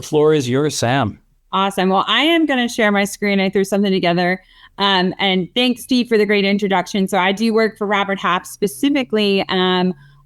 The floor is yours, Sam. Awesome. Well, I am going to share my screen. I threw something together. And thanks, Steve, for the great introduction. So I do work for Robert Half specifically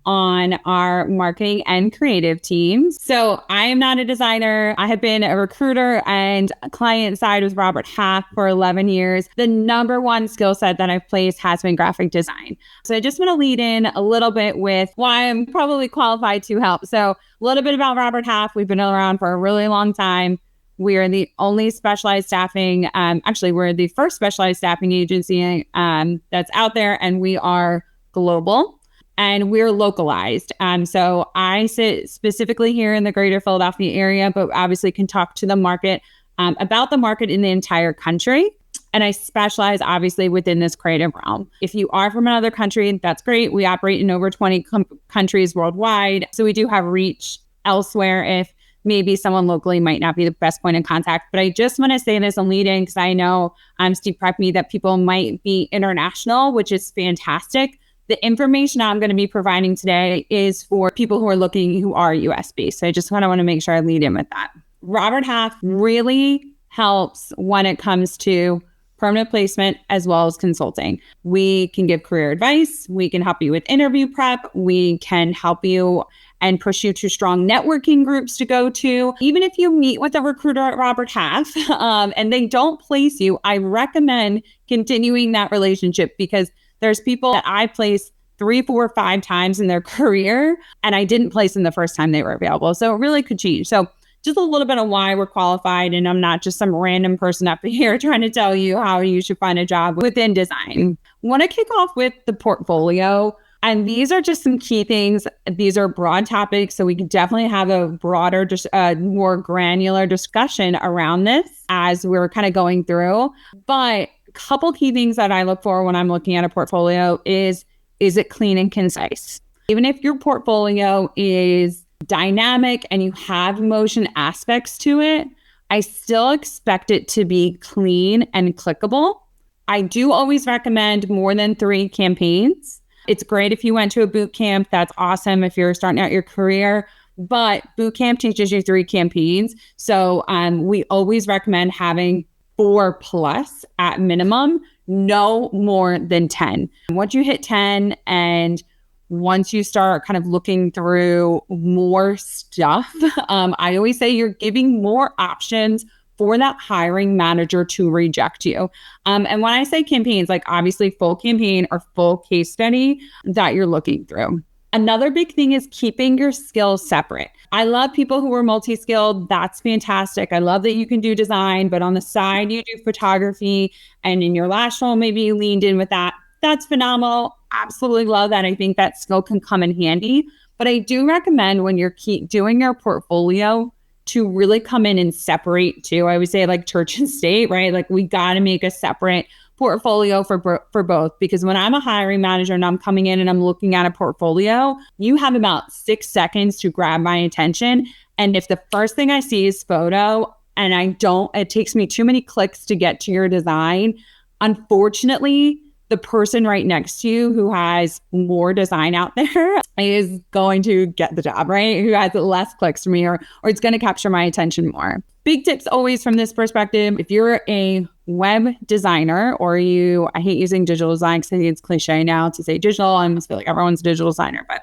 on our marketing and creative teams. So I am not a designer. I have been a recruiter and client side with Robert Half for 11 years. The number one skill set that I've placed has been graphic design. So I just want to lead in a little bit with why I'm probably qualified to help. So a little bit about Robert Half. We've been around for a really long time. We are the only specialized staffing, actually, we're the first specialized staffing agency that's out there, and we are global and we're localized. So I sit specifically here in the greater Philadelphia area, but obviously can talk to the market about the market in the entire country. And I specialize obviously within this creative realm. If you are from another country, that's great. We operate in over 20 countries worldwide. So we do have reach elsewhere if maybe someone locally might not be the best point of contact. But I just want to say this and lead in because I know Steve prepped me that people might be international, which is fantastic. The information I'm going to be providing today is for people who are looking, who are US based. So I just want to make sure I lead in with that. Robert Half really helps when it comes to permanent placement as well as consulting. We can give career advice. We can help you with interview prep. We can help you and push you to strong networking groups to go to. Even if you meet with a recruiter at Robert Half and they don't place you, I recommend continuing that relationship because there's people that I placed 3, 4, 5 times in their career and I didn't place them the first time they were available. So it really could change. So just a little bit of why we're qualified, and I'm not just some random person up here trying to tell you how you should find a job within design. Want to kick off with the portfolio. And these are just some key things. These are broad topics, so we can definitely have a broader, just more granular discussion around this as we're kind of going through. But a couple key things that I look for when I'm looking at a portfolio is it clean and concise? Even if your portfolio is dynamic and you have motion aspects to it, I still expect it to be clean and clickable. I do always recommend more than 3 campaigns. It's great if you went to a boot camp. That's awesome if you're starting out your career. But boot camp teaches you 3 campaigns. So we always recommend having 4 plus at minimum, no more than 10. Once you hit 10 and once you start kind of looking through more stuff, I always say you're giving more options for that hiring manager to reject you. And when I say campaigns, like obviously full campaign or full case study that you're looking through. Another big thing is keeping your skills separate. I love people who are multi-skilled. That's fantastic. I love that you can do design, but on the side, you do photography. And in your last role, maybe you leaned in with that. That's phenomenal. Absolutely love that. I think that skill can come in handy. But I do recommend when you're doing your portfolio to really come in and separate too. I would say like church and state, right? Like we got to make a separate portfolio for both, because when I'm a hiring manager and I'm coming in and I'm looking at a portfolio, you have about 6 seconds to grab my attention. And if the first thing I see is photo and it takes me too many clicks to get to your design, unfortunately, the person right next to you who has more design out there is going to get the job, right? Who has less clicks from me or it's going to capture my attention more. Big tips always from this perspective. If you're a web designer I hate using digital design because I think it's cliche now to say digital. I almost feel like everyone's a digital designer, but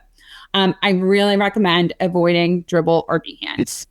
I really recommend avoiding Dribble or Behance.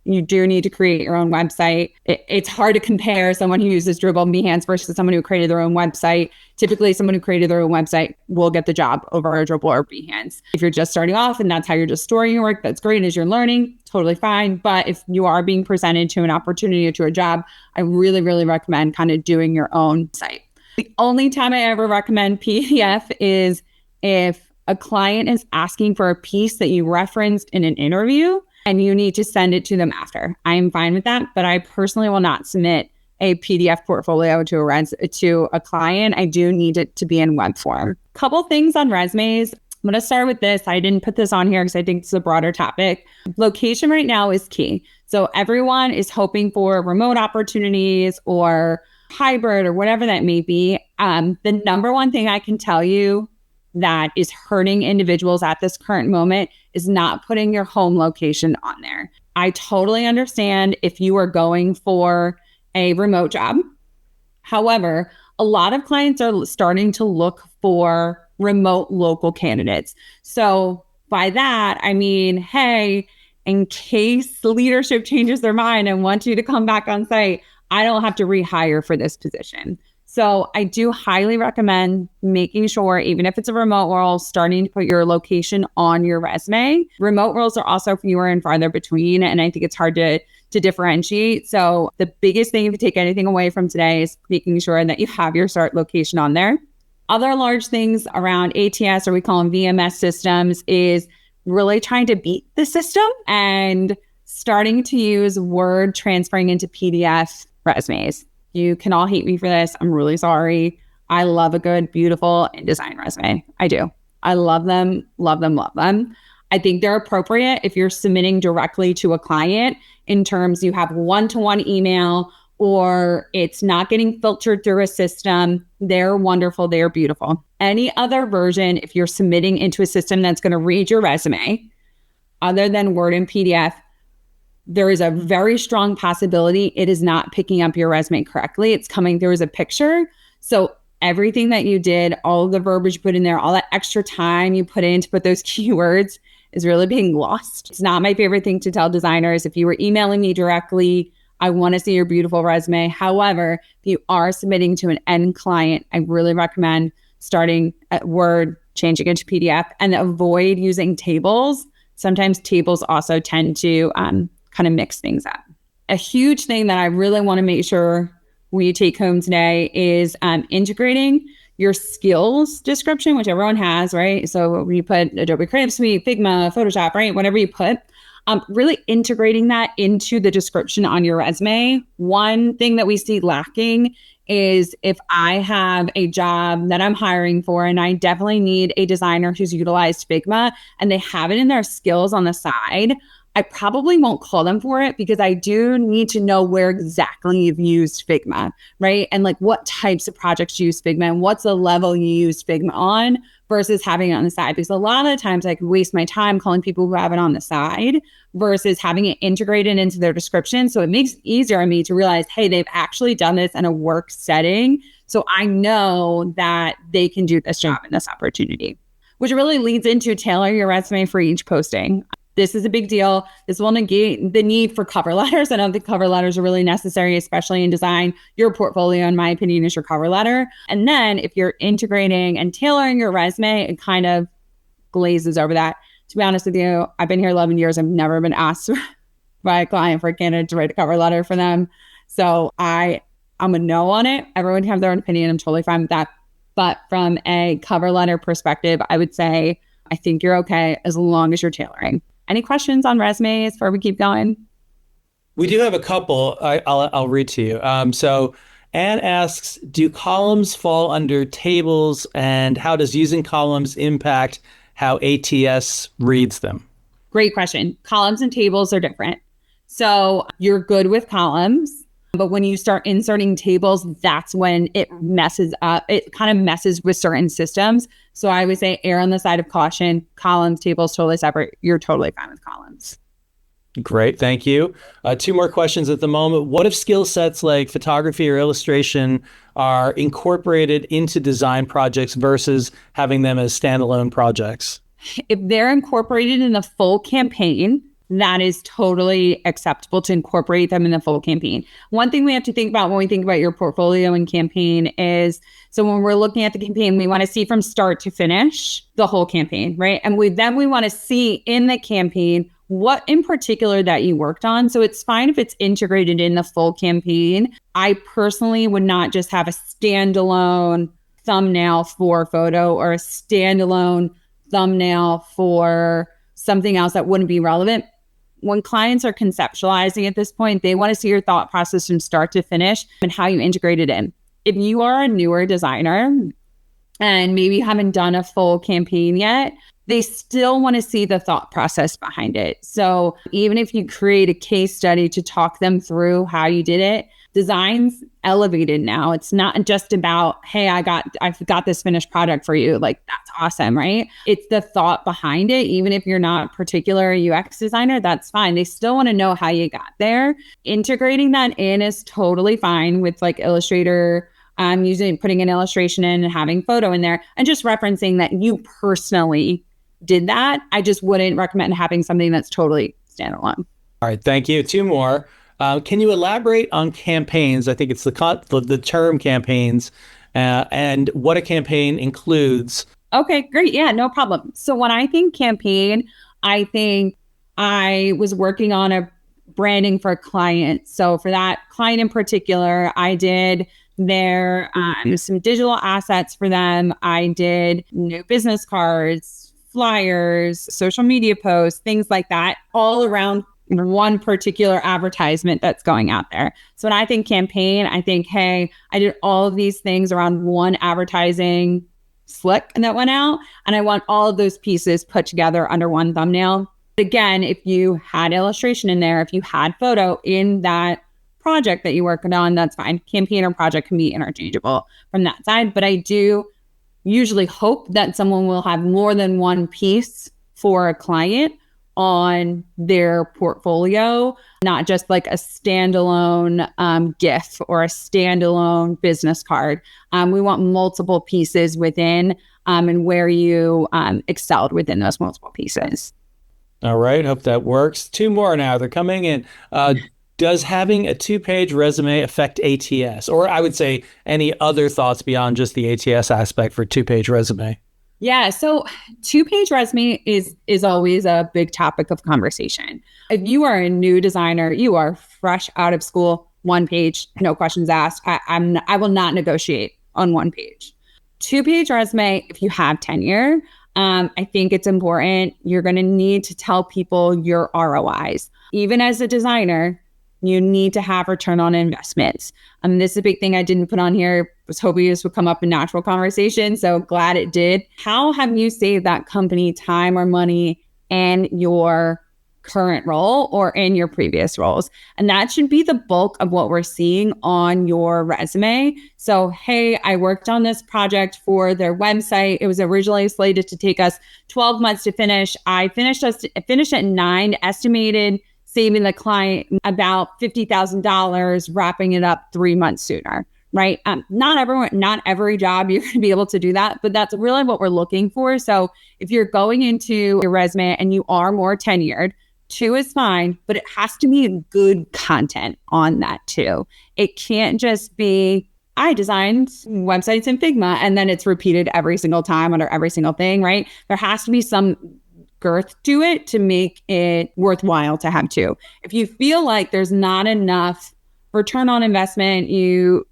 You do need to create your own website. It's hard to compare someone who uses Dribble and Behance versus someone who created their own website. Typically, someone who created their own website will get the job over a Dribble or Behance. If you're just starting off and that's how you're just storing your work, that's great. As you're learning, totally fine. But if you are being presented to an opportunity or to a job, I really, really recommend kind of doing your own site. The only time I ever recommend PDF is if a client is asking for a piece that you referenced in an interview and you need to send it to them after. I am fine with that, but I personally will not submit a PDF portfolio to a client. I do need it to be in web form. Couple things on resumes. I'm going to start with this. I didn't put this on here because I think it's a broader topic. Location right now is key. So everyone is hoping for remote opportunities or hybrid or whatever that may be. The number one thing I can tell you that is hurting individuals at this current moment is not putting your home location on there. I totally understand if you are going for a remote job. However, a lot of clients are starting to look for remote local candidates. So by that, I mean, hey, in case the leadership changes their mind and wants you to come back on site, I don't have to rehire for this position. So I do highly recommend making sure, even if it's a remote role, starting to put your location on your resume. Remote roles are also fewer and farther between, and I think it's hard to differentiate. So the biggest thing, if you take anything away from today, is making sure that you have your start location on there. Other large things around ATS, or we call them VMS systems, is really trying to beat the system and starting to use Word transferring into PDF resumes. You can all hate me for this. I'm really sorry. I love a good, beautiful InDesign resume. I do. I love them, love them, love them. I think they're appropriate if you're submitting directly to a client in terms you have one-to-one email or it's not getting filtered through a system. They're wonderful. They're beautiful. Any other version, if you're submitting into a system that's going to read your resume, other than Word and PDF, there is a very strong possibility it is not picking up your resume correctly. It's coming through as a picture. So everything that you did, all of the verbiage you put in there, all that extra time you put in to put those keywords is really being lost. It's not my favorite thing to tell designers. If you were emailing me directly, I want to see your beautiful resume. However, if you are submitting to an end client, I really recommend starting at Word, changing it to PDF, and avoid using tables. Sometimes tables also tend to kind of mix things up. A huge thing that I really want to make sure we take home today is integrating your skills description, which everyone has, right? So we put Adobe Creative Suite, Figma, Photoshop, right? Whatever you put, really integrating that into the description on your resume. One thing that we see lacking is if I have a job that I'm hiring for and I definitely need a designer who's utilized Figma and they have it in their skills on the side, I probably won't call them for it because I do need to know where exactly you've used Figma, right? And like what types of projects you use Figma and what's the level you use Figma on versus having it on the side. Because a lot of the times I could waste my time calling people who have it on the side versus having it integrated into their description. So it makes it easier on me to realize, hey, they've actually done this in a work setting. So I know that they can do this job in this opportunity, which really leads into tailoring your resume for each posting. This is a big deal. This will negate the need for cover letters. I don't think cover letters are really necessary, especially in design. Your portfolio, in my opinion, is your cover letter. And then if you're integrating and tailoring your resume, it kind of glazes over that. To be honest with you, I've been here 11 years. I've never been asked by a client for a candidate to write a cover letter for them. So I'm a no on it. Everyone can have their own opinion. I'm totally fine with that. But from a cover letter perspective, I would say, I think you're okay as long as you're tailoring. Any questions on resumes before we keep going? We do have a couple. I'll read to you. So Anne asks, do columns fall under tables, and how does using columns impact how ATS reads them? Great question. Columns and tables are different. So you're good with columns, but when you start inserting tables, that's when it messes up. It kind of messes with certain systems. So I would say err on the side of caution. Columns, tables, totally separate. You're totally fine with columns. Great. Thank you. Two more questions at the moment. What if skill sets like photography or illustration are incorporated into design projects versus having them as standalone projects? If they're incorporated in the full campaign, that is totally acceptable to incorporate them in the full campaign. One thing we have to think about when we think about your portfolio and campaign is, so when we're looking at the campaign, we want to see from start to finish the whole campaign, right? And we want to see in the campaign what in particular that you worked on. So it's fine if it's integrated in the full campaign. I personally would not just have a standalone thumbnail for photo or a standalone thumbnail for something else that wouldn't be relevant. When clients are conceptualizing at this point, they want to see your thought process from start to finish and how you integrate it in. If you are a newer designer, and maybe haven't done a full campaign yet, they still want to see the thought process behind it. So even if you create a case study to talk them through how you did it, design's elevated now. It's not just about, hey, I've got this finished product for you. Like, that's awesome, right? It's the thought behind it. Even if you're not a particular UX designer, that's fine. They still want to know how you got there. Integrating that in is totally fine with like Illustrator, putting an illustration in and having photo in there and just referencing that you personally did that. I just wouldn't recommend having something that's totally standalone. All right, thank you. Two more. Can you elaborate on campaigns? I think it's the term campaigns, and what a campaign includes. Okay, great. Yeah, no problem. So when I think campaign, I think I was working on a branding for a client. So for that client in particular, I did their some digital assets for them. I did new business cards, flyers, social media posts, things like that, all around one particular advertisement that's going out there. So when I think campaign, I think, hey, I did all of these things around one advertising slick that went out, and I want all of those pieces put together under one thumbnail. Again, if you had illustration in there, if you had photo in that project that you're working on, that's fine. Campaign or project can be interchangeable from that side. But I do usually hope that someone will have more than one piece for a client on their portfolio, not just like a standalone GIF or a standalone business card. We want multiple pieces within and where you excelled within those multiple pieces. All right, hope that works. Two more now. They're coming in. Does having a two-page resume affect ATS? Or I would say any other thoughts beyond just the ATS aspect for two-page resume? Yeah, so two-page resume is always a big topic of conversation. If you are a new designer, you are fresh out of school, one page, no questions asked. I will not negotiate on one page. Two-page resume, if you have tenure, I think it's important. You're going to need to tell people your ROIs. Even as a designer, you need to have return on investments. This is a big thing I didn't put on here. Was hoping this would come up in natural conversation. So glad it did. How have you saved that company time or money in your current role or in your previous roles? And that should be the bulk of what we're seeing on your resume. So, hey, I worked on this project for their website. It was originally slated to take us 12 months to finish. I finished at 9, estimated saving the client about $50,000, wrapping it up 3 months sooner, right? Not every job you're going to be able to do that, but that's really what we're looking for. So if you're going into your resume and you are more tenured, 2 is fine, but it has to be good content on that too. It can't just be, I designed websites in Figma and then it's repeated every single time under every single thing, right? There has to be some girth to it to make it worthwhile to have 2. If you feel like there's not enough return on investment, you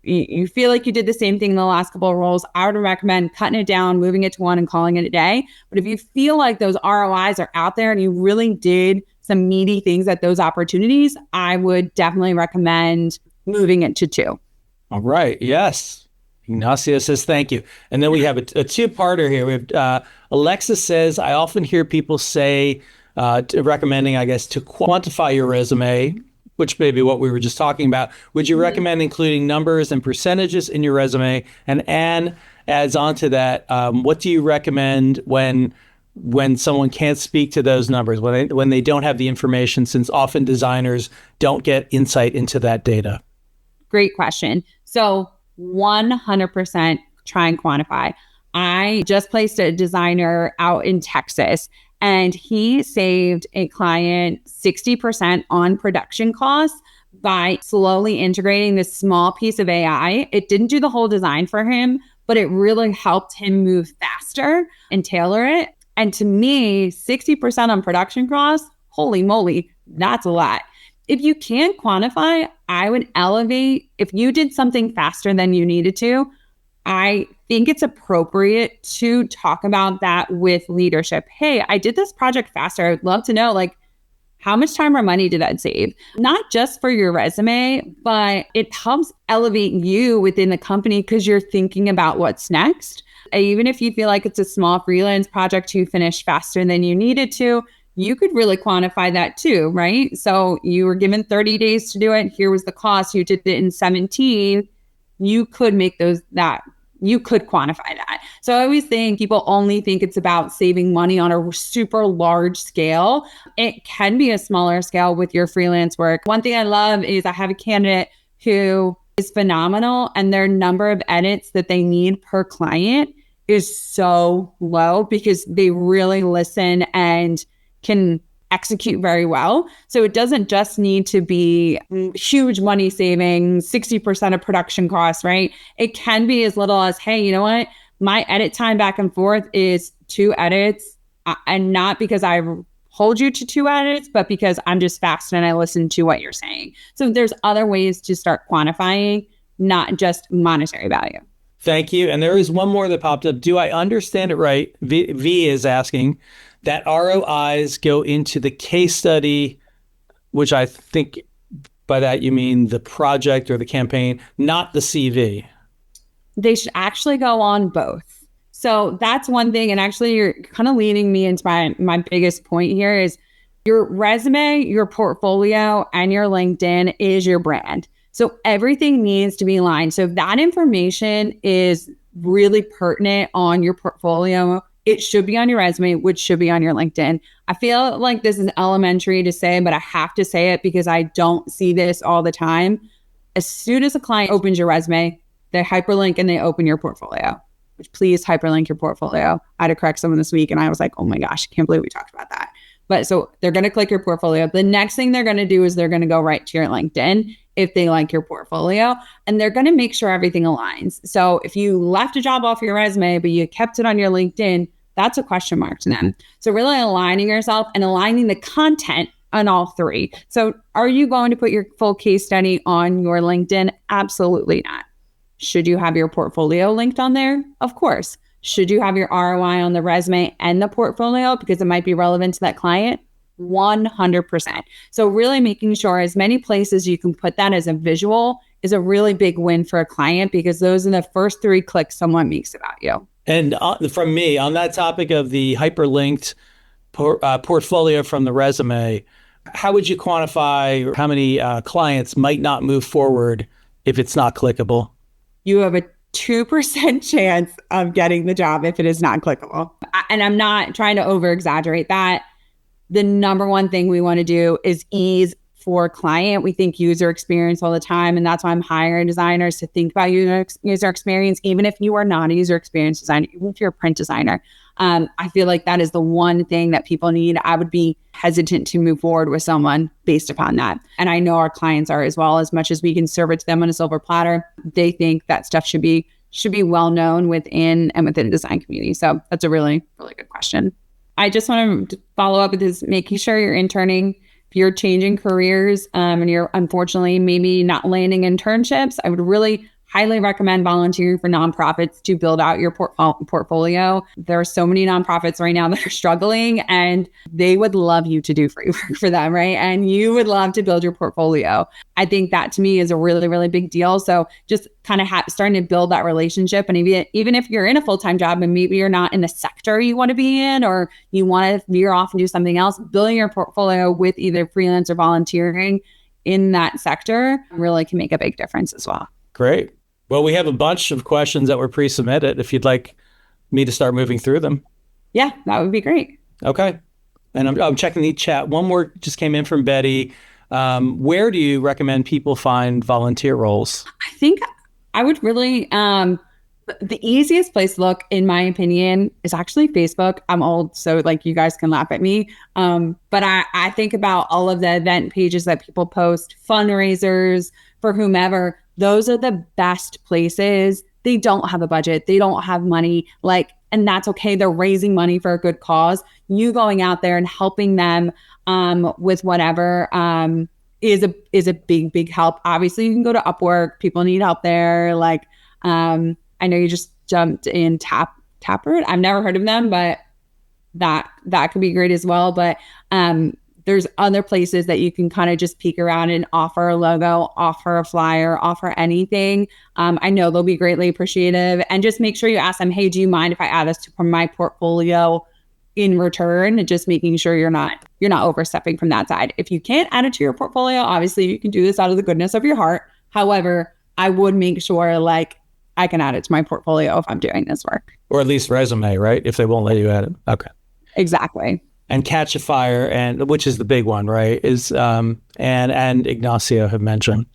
feel like you did the same thing in the last couple of roles, I would recommend cutting it down, moving it to 1 and calling it a day. But if you feel like those ROIs are out there and you really did some meaty things at those opportunities, I would definitely recommend moving it to 2. All right. Yes. Ignacio says thank you. And then we have a two-parter here. We have Alexa says, I often hear people say, recommending, I guess, to quantify your resume, which may be what we were just talking about. Would you recommend including numbers and percentages in your resume? And Anne adds on to that, what do you recommend when someone can't speak to those numbers, when they don't have the information, since often designers don't get insight into that data? Great question. So 100% try and quantify. I just placed a designer out in Texas and he saved a client 60% on production costs by slowly integrating this small piece of AI. It didn't do the whole design for him, but it really helped him move faster and tailor it. And to me, 60% on production costs, holy moly, that's a lot. If you can't quantify, I would elevate. If you did something faster than you needed to, I think it's appropriate to talk about that with leadership. Hey, I did this project faster. I'd love to know, like, how much time or money did that save? Not just for your resume, but it helps elevate you within the company because you're thinking about what's next. even if you feel like it's a small freelance project you finished faster than you needed to, you could really quantify that too, right? So you were given 30 days to do it. Here was the cost. You did it in 17. You could make you could quantify that. So I always think people only think it's about saving money on a super large scale. It can be a smaller scale with your freelance work. One thing I love is I have a candidate who is phenomenal, and their number of edits that they need per client is so low because they really listen and can execute very well. So it doesn't just need to be huge money savings, 60% of production costs, right? It can be as little as, hey, you know what? My edit time back and forth is 2 edits, and not because I hold you to 2 edits, but because I'm just fast and I listen to what you're saying. So there's other ways to start quantifying, not just monetary value. Thank you. And there is one more that popped up. Do I understand it right? V is asking that ROIs go into the case study, which I think by that you mean the project or the campaign, not the CV. They should actually go on both. So that's one thing. And actually, you're kind of leading me into my biggest point here is your resume, your portfolio, and your LinkedIn is your brand. So everything needs to be aligned. So if that information is really pertinent on your portfolio, it should be on your resume, which should be on your LinkedIn. I feel like this is elementary to say, but I have to say it because I don't see this all the time. As soon as a client opens your resume, they hyperlink and they open your portfolio, which please hyperlink your portfolio. I had to correct someone this week and I was like, oh my gosh, I can't believe we talked about that. But so they're going to click your portfolio. The next thing they're going to do is they're going to go right to your LinkedIn if they like your portfolio, and they're going to make sure everything aligns. So if you left a job off your resume, but you kept it on your LinkedIn, that's a question mark to them. So really aligning yourself and aligning the content on all 3. So are you going to put your full case study on your LinkedIn? Absolutely not. Should you have your portfolio linked on there? Of course. Should you have your ROI on the resume and the portfolio because it might be relevant to that client? 100%. So really making sure as many places you can put that as a visual is a really big win for a client because those are the first 3 clicks someone makes about you. And from me on that topic of the hyperlinked portfolio from the resume, how would you quantify how many clients might not move forward if it's not clickable? You have a 2% chance of getting the job if it is not clickable. And I'm not trying to over exaggerate that. The number one thing we want to do is ease for client. We think user experience all the time. And that's why I'm hiring designers to think about user experience, even if you are not a user experience designer, even if you're a print designer. I feel like that is the one thing that people need. I would be hesitant to move forward with someone based upon that. And I know our clients are as well. As much as we can serve it to them on a silver platter, they think that stuff should be well known within the design community. So that's a really, really good question. I just want to follow up with this, making sure you're interning. If you're changing careers and you're unfortunately maybe not landing internships, I would really highly recommend volunteering for nonprofits to build out your portfolio. There are so many nonprofits right now that are struggling and they would love you to do free work for them, right? And you would love to build your portfolio. I think that to me is a really, really big deal. So just kind of starting to build that relationship. And even if you're in a full-time job and maybe you're not in the sector you want to be in, or you want to veer off and do something else, building your portfolio with either freelance or volunteering in that sector really can make a big difference as well. Great. Well, we have a bunch of questions that were pre-submitted if you'd like me to start moving through them. Yeah, that would be great. Okay. And I'm checking the chat. One more just came in from Betty. Where do you recommend people find volunteer roles? I think I would really, the easiest place to look, in my opinion, is actually Facebook. I'm old, so like you guys can laugh at me. But I think about all of the event pages that people post, fundraisers for whomever. Those are the best places. They don't have a budget. They don't have money, and that's okay. They're raising money for a good cause. You going out there and helping them with whatever is a big, big help. Obviously, you can go to Upwork. People need help there. I know you just jumped in Taproot. I've never heard of them, but that could be great as well. But There's other places that you can kind of just peek around and offer a logo, offer a flyer, offer anything. I know they'll be greatly appreciative. And just make sure you ask them, hey, do you mind if I add this to my portfolio in return? And just making sure you're not overstepping from that side. If you can't add it to your portfolio, obviously you can do this out of the goodness of your heart. However, I would make sure like I can add it to my portfolio if I'm doing this work. Or at least resume, right? If they won't let you add it. Okay. Exactly. And catch a fire, and which is the big one, right? Is and Ignacio have mentioned.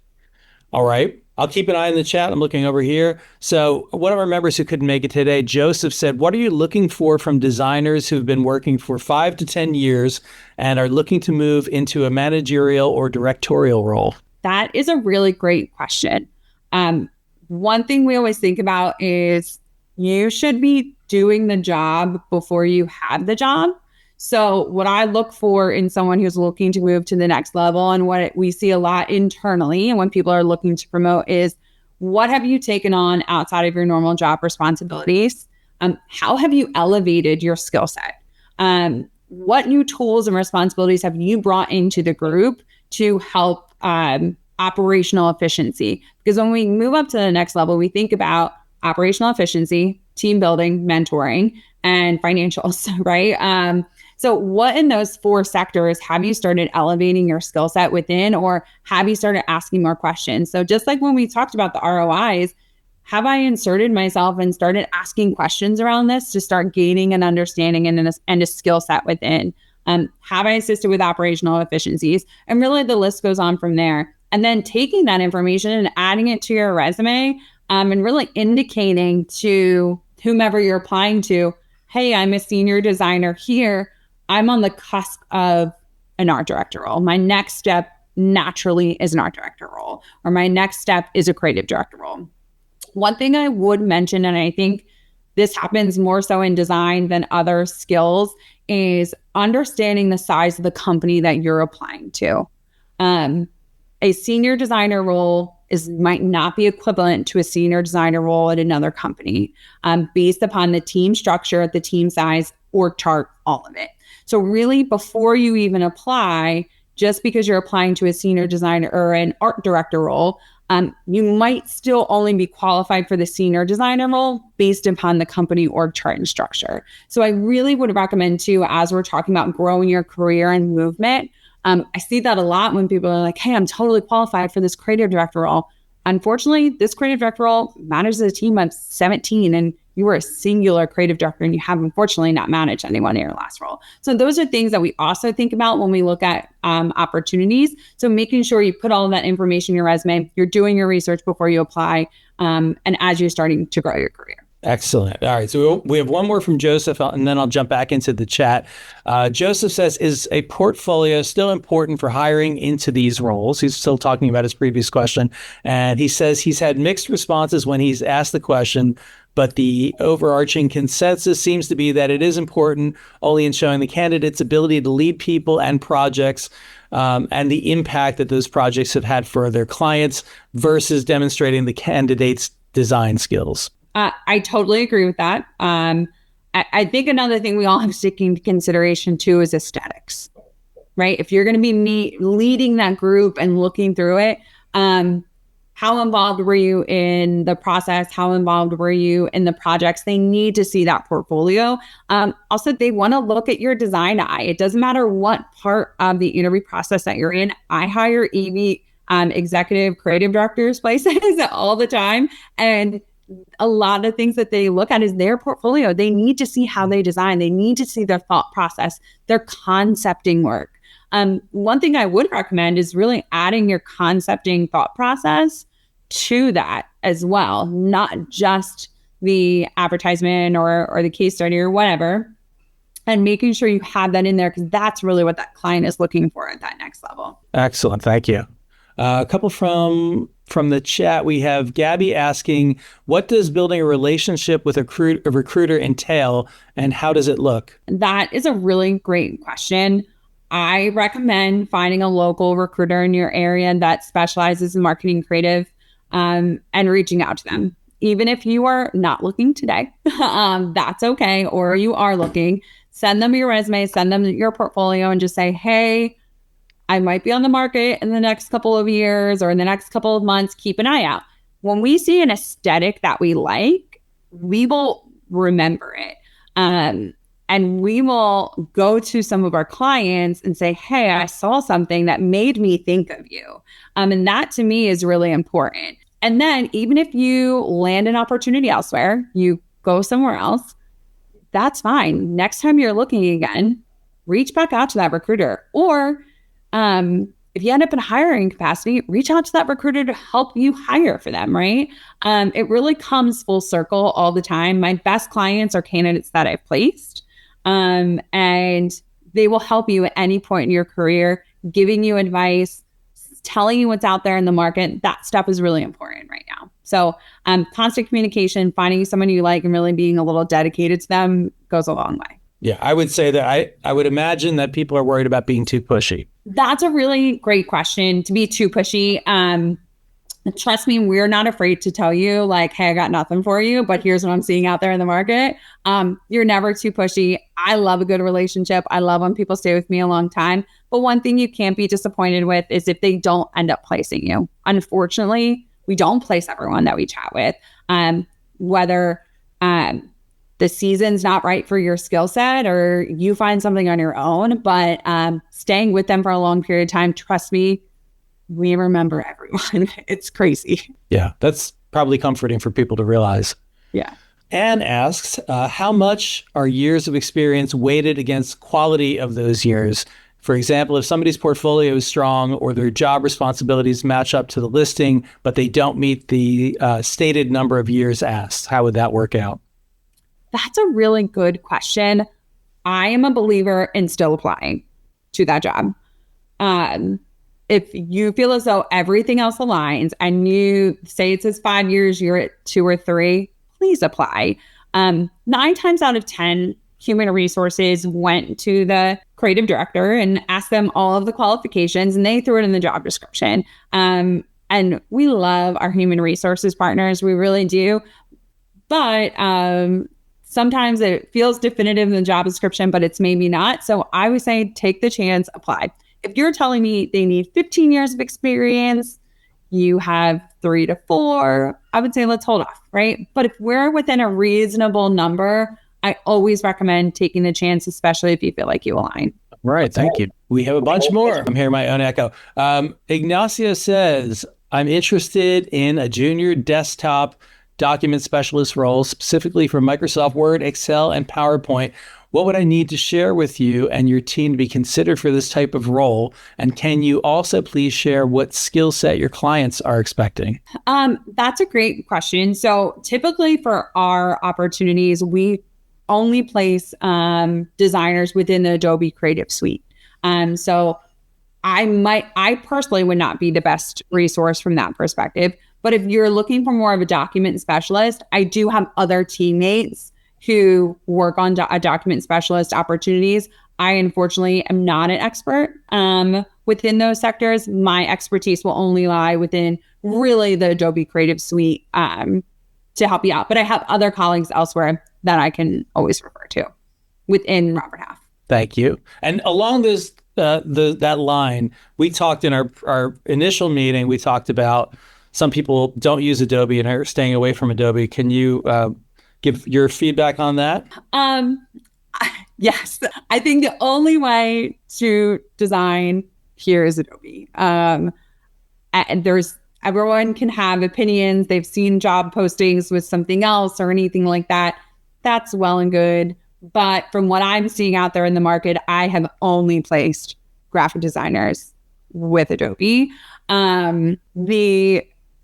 All right. I'll keep an eye on the chat. I'm looking over here. So one of our members who couldn't make it today, Joseph, said, what are you looking for from designers who've been working for 5 to 10 years and are looking to move into a managerial or directorial role? That is a really great question. One thing we always think about is you should be doing the job before you have the job. So what I look for in someone who's looking to move to the next level, and what we see a lot internally and when people are looking to promote, is what have you taken on outside of your normal job responsibilities? How have you elevated your skill set? What new tools and responsibilities have you brought into the group to help operational efficiency? Because when we move up to the next level, we think about operational efficiency, team building, mentoring, and financials, right? So what in those 4 sectors have you started elevating your skill set within, or have you started asking more questions? So just like when we talked about the ROIs, have I inserted myself and started asking questions around this to start gaining an understanding and a skill set within? Have I assisted with operational efficiencies? And really the list goes on from there. And then taking that information and adding it to your resume, and really indicating to whomever you're applying to, hey, I'm a senior designer here. I'm on the cusp of an art director role. My next step naturally is an art director role, or my next step is a creative director role. One thing I would mention, and I think this happens more so in design than other skills, is understanding the size of the company that you're applying to. A senior designer role might not be equivalent to a senior designer role at another company, based upon the team structure, the team size, org chart, all of it. So really, before you even apply, just because you're applying to a senior designer or an art director role, you might still only be qualified for the senior designer role based upon the company org chart and structure. So I really would recommend too, as we're talking about growing your career and movement, I see that a lot when people are like, hey, I'm totally qualified for this creative director role. Unfortunately, this creative director role manages a team of 17, and you were a singular creative director and you have unfortunately not managed anyone in your last role. So those are things that we also think about when we look at opportunities. So making sure you put all of that information in your resume, you're doing your research before you apply, and as you're starting to grow your career. Excellent. All right. So we have one more from Joseph, and then I'll jump back into the chat. Joseph says, is a portfolio still important for hiring into these roles? He's still talking about his previous question. And he says he's had mixed responses when he's asked the question, but the overarching consensus seems to be that it is important only in showing the candidate's ability to lead people and projects, and the impact that those projects have had for their clients versus demonstrating the candidate's design skills. I totally agree with that. I think another thing we all have to take into consideration too is aesthetics, right? If you're going to be leading that group and looking through it, how involved were you in the process? How involved were you in the projects? They need to see that portfolio. Also, they want to look at your design eye. It doesn't matter what part of the interview process that you're in. I hire EV, executive creative directors places all the time. And a lot of things that they look at is their portfolio. They need to see how they design. They need to see their thought process, their concepting work. One thing I would recommend is really adding your concepting thought process to that as well, not just the advertisement or the case study or whatever, and making sure you have that in there, because that's really what that client is looking for at that next level. Excellent. Thank you. A couple from the chat. We have Gabby asking, what does building a relationship with a recruiter entail, and how does it look? That is a really great question. I recommend finding a local recruiter in your area that specializes in marketing creative, and reaching out to them. even if you are not looking today, that's okay. Or you are looking, send them your resume, send them your portfolio, and just say, hey, I might be on the market in the next couple of years or in the next couple of months. Keep an eye out. When we see an aesthetic that we like, we will remember it. And we will go to some of our clients and say, hey, I saw something that made me think of you. And that to me is really important. And then even if you land an opportunity elsewhere, you go somewhere else, that's fine. Next time you're looking again, reach back out to that recruiter. Or if you end up in hiring capacity, reach out to that recruiter to help you hire for them, right? It really comes full circle all the time. My best clients are candidates that I've placed. And they will help you at any point in your career, giving you advice, telling you what's out there in the market. That stuff is really important right now. So constant communication, finding someone you like and really being a little dedicated to them goes a long way. Yeah, I would say that I would imagine that people are worried about being too pushy. That's a really great question, to be too pushy. Trust me, we're not afraid to tell you, like, hey, I got nothing for you, but here's what I'm seeing out there in the market. You're never too pushy. I love a good relationship. I love when people stay with me a long time. But one thing you can't be disappointed with is if they don't end up placing you. Unfortunately, we don't place everyone that we chat with, whether the season's not right for your skill set or you find something on your own. But staying with them for a long period of time, trust me, we remember everyone. It's crazy. Yeah, that's probably comforting for people to realize. Yeah. Anne asks, how much are years of experience weighted against quality of those years? For example, if somebody's portfolio is strong or their job responsibilities match up to the listing, but they don't meet the stated number of years asked, how would that work out? That's a really good question. I am a believer in still applying to that job. If you feel as though everything else aligns and you say it says 5 years, you're at 2 or 3, please apply. 9 times out of 10, human resources went to the creative director and asked them all of the qualifications, and they threw it in the job description. And we love our human resources partners. We really do. But sometimes it feels definitive in the job description, but it's maybe not. So I would say take the chance, apply. If you're telling me they need 15 years of experience, you have 3 to 4, I would say let's hold off, right? But if we're within a reasonable number, I always recommend taking the chance, especially if you feel like you align. Right. Thank you. We have a bunch more. I'm hearing my own echo. Ignacio says, I'm interested in a junior desktop document specialist role, specifically for Microsoft Word, Excel, and PowerPoint. What would I need to share with you and your team to be considered for this type of role? And can you also please share what skill set your clients are expecting? That's a great question. So typically for our opportunities, we only place designers within the Adobe Creative Suite. So I personally would not be the best resource from that perspective. But if you're looking for more of a document specialist, I do have other teammates who work on document specialist opportunities. I unfortunately am not an expert within those sectors. My expertise will only lie within really the Adobe Creative Suite to help you out. But I have other colleagues elsewhere that I can always refer to within Robert Half. Thank you. And along this that line, we talked in our initial meeting, we talked about some people don't use Adobe and are staying away from Adobe. Can you give your feedback on that? Yes. I think the only way to design here is Adobe. And everyone can have opinions. They've seen job postings with something else or anything like that. That's well and good. But from what I'm seeing out there in the market, I have only placed graphic designers with Adobe.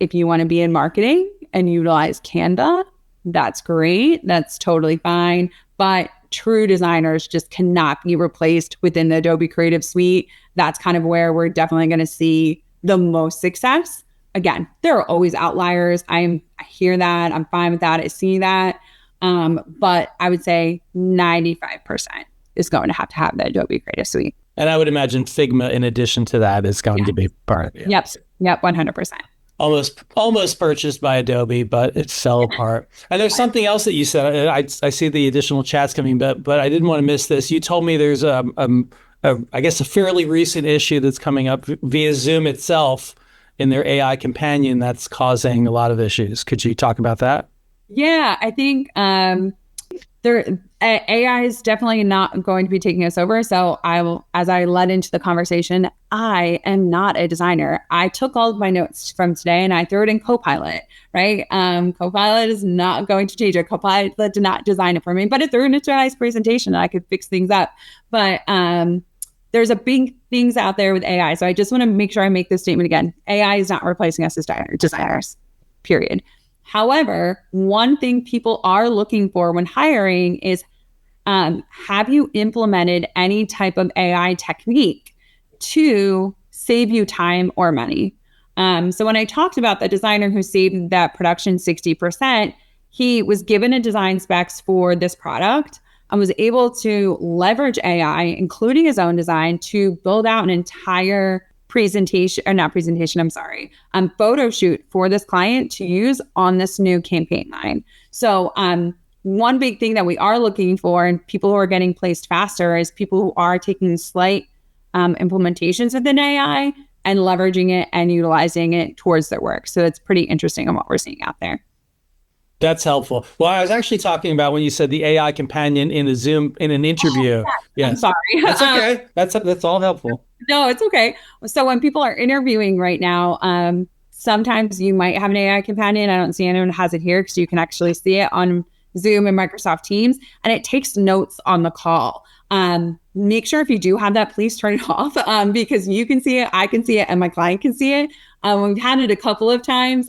If you want to be in marketing and utilize Canva, that's great. That's totally fine. But true designers just cannot be replaced within the Adobe Creative Suite. That's kind of where we're definitely going to see the most success. Again, there are always outliers. I hear that. I'm fine with that. I see that. But I would say 95% is going to have the Adobe Creative Suite. And I would imagine Figma, in addition to that, is going to be part of it. Yep, 100%. almost purchased by Adobe, but it fell apart. And there's something else that you said. I see the additional chats coming, but I didn't want to miss this. You told me there's I guess a fairly recent issue that's coming up via Zoom itself in their AI companion that's causing a lot of issues. Could you talk about that? Yeah, I think AI is definitely not going to be taking us over. So I will, as I led into the conversation, I am not a designer. I took all of my notes from today and I threw it in Copilot, right? Copilot is not going to change it. Copilot did not design it for me, but it threw it into a nice presentation and I could fix things up. But there's a big things out there with AI. So I just want to make sure I make this statement again. AI is not replacing us as designers, period. However, one thing people are looking for when hiring is, have you implemented any type of AI technique to save you time or money? So when I talked about the designer who saved that production 60%, he was given a design specs for this product and was able to leverage AI, including his own design, to build out an entire presentation, or not presentation, I'm sorry, photo shoot for this client to use on this new campaign line. So one big thing that we are looking for and people who are getting placed faster is people who are taking slight implementations within AI and leveraging it and utilizing it towards their work. So it's pretty interesting on what we're seeing out there. That's helpful. Well, I was actually talking about when you said the AI companion in a Zoom in an interview. I'm Yes, sorry. that's okay. That's all helpful. No, it's okay. So when people are interviewing right now, sometimes you might have an AI companion. I don't see anyone who has it here because you can actually see it on Zoom and Microsoft Teams, and it takes notes on the call. Make sure if you do have that, please turn it off because you can see it, I can see it, and my client can see it. We've had it a couple of times.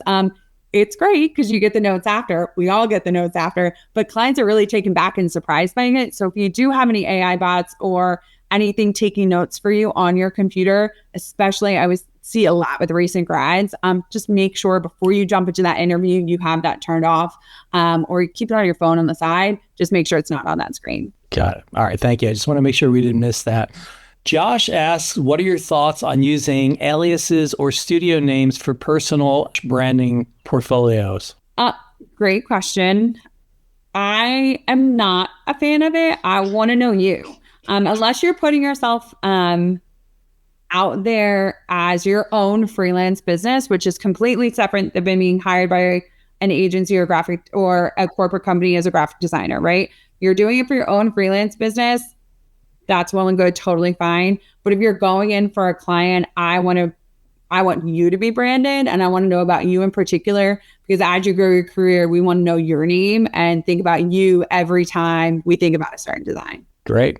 It's great because you get the notes after. We all get the notes after, but clients are really taken back and surprised by it. So if you do have any AI bots or anything taking notes for you on your computer, especially I always see a lot with recent grads, just make sure before you jump into that interview, you have that turned off or keep it on your phone on the side. Just make sure it's not on that screen. Got it. All right. Thank you. I just want to make sure we didn't miss that. Josh asks, what are your thoughts on using aliases or studio names for personal branding portfolios? Great question. I am not a fan of it. I want to know you. Unless you're putting yourself out there as your own freelance business, which is completely separate than being hired by an agency or graphic or a corporate company as a graphic designer, right? You're doing it for your own freelance business. That's well and good, totally fine. But if you're going in for a client, I want you to be branded and I want to know about you in particular because as you grow your career, we want to know your name and think about you every time we think about a certain design. Great.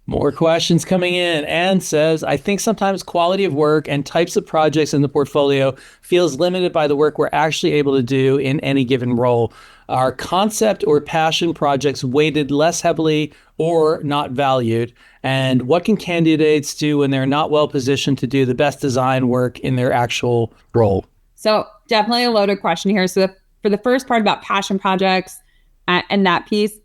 More questions coming in. Anne says, I think sometimes quality of work and types of projects in the portfolio feels limited by the work we're actually able to do in any given role. Are concept or passion projects weighted less heavily or not valued? And what can candidates do when they're not well positioned to do the best design work in their actual role? So definitely a loaded question here. So for the first part about passion projects and that piece,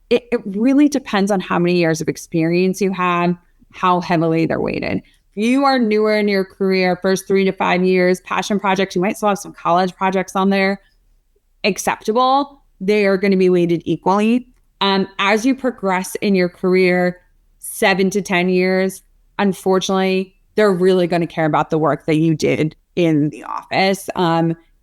it really depends on how many years of experience you have, how heavily they're weighted. If you are newer in your career, first 3 to 5 years, passion projects, you might still have some college projects on there, acceptable. They are going to be weighted equally. As you progress in your career, 7 to 10 years, unfortunately, they're really going to care about the work that you did in the office,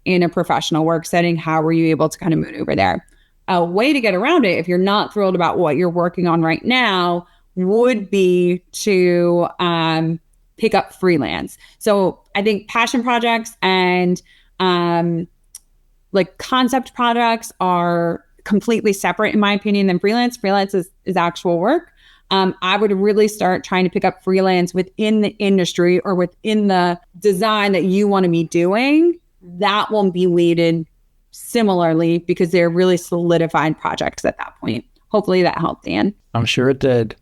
in a professional work setting. How were you able to kind of maneuver there? A way to get around it, if you're not thrilled about what you're working on right now, would be to pick up freelance. So I think passion projects and like concept projects are completely separate, in my opinion, than freelance. Freelance is actual work. I would really start trying to pick up freelance within the industry or within the design that you want to be doing. That won't be weighted similarly because they're really solidified projects at that point. Hopefully that helped, Dan. I'm sure it did.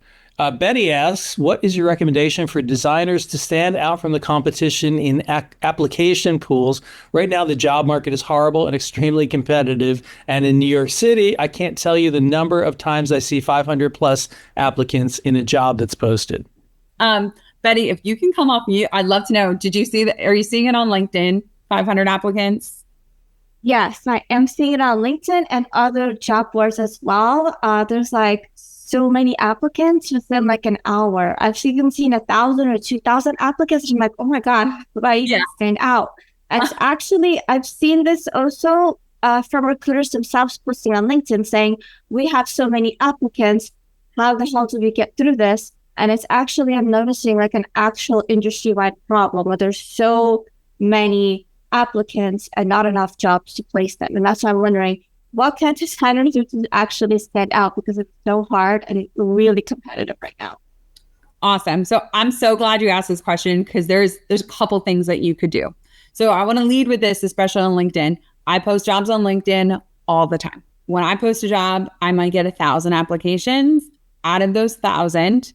Betty asks, what is your recommendation for designers to stand out from the competition in application pools? Right now, the job market is horrible and extremely competitive. And in New York City, I can't tell you the number of times I see 500 plus applicants in a job that's posted. Betty, if you can come off mute, I'd love to know, did you see that? Are you seeing it on LinkedIn? 500 applicants? Yes, I am seeing it on LinkedIn and other job boards as well. There's like so many applicants within like an hour. I've even seen 1,000 or 2,000 applicants. I'm like, oh my God, how do I Yeah. even stand out? And it's actually, I've seen this also from recruiters themselves posting on LinkedIn saying, we have so many applicants. How the hell do we get through this? And it's actually, I'm noticing like an actual industry-wide problem where there's so many applicants and not enough jobs to place them. And that's why I'm wondering, what can designers do to actually stand out? Because it's so hard and it's really competitive right now. Awesome. So I'm so glad you asked this question because there's a couple things that you could do. So I want to lead with this, especially on LinkedIn. I post jobs on LinkedIn all the time. When I post a job, I might get 1,000 applications. Out of those 1,000,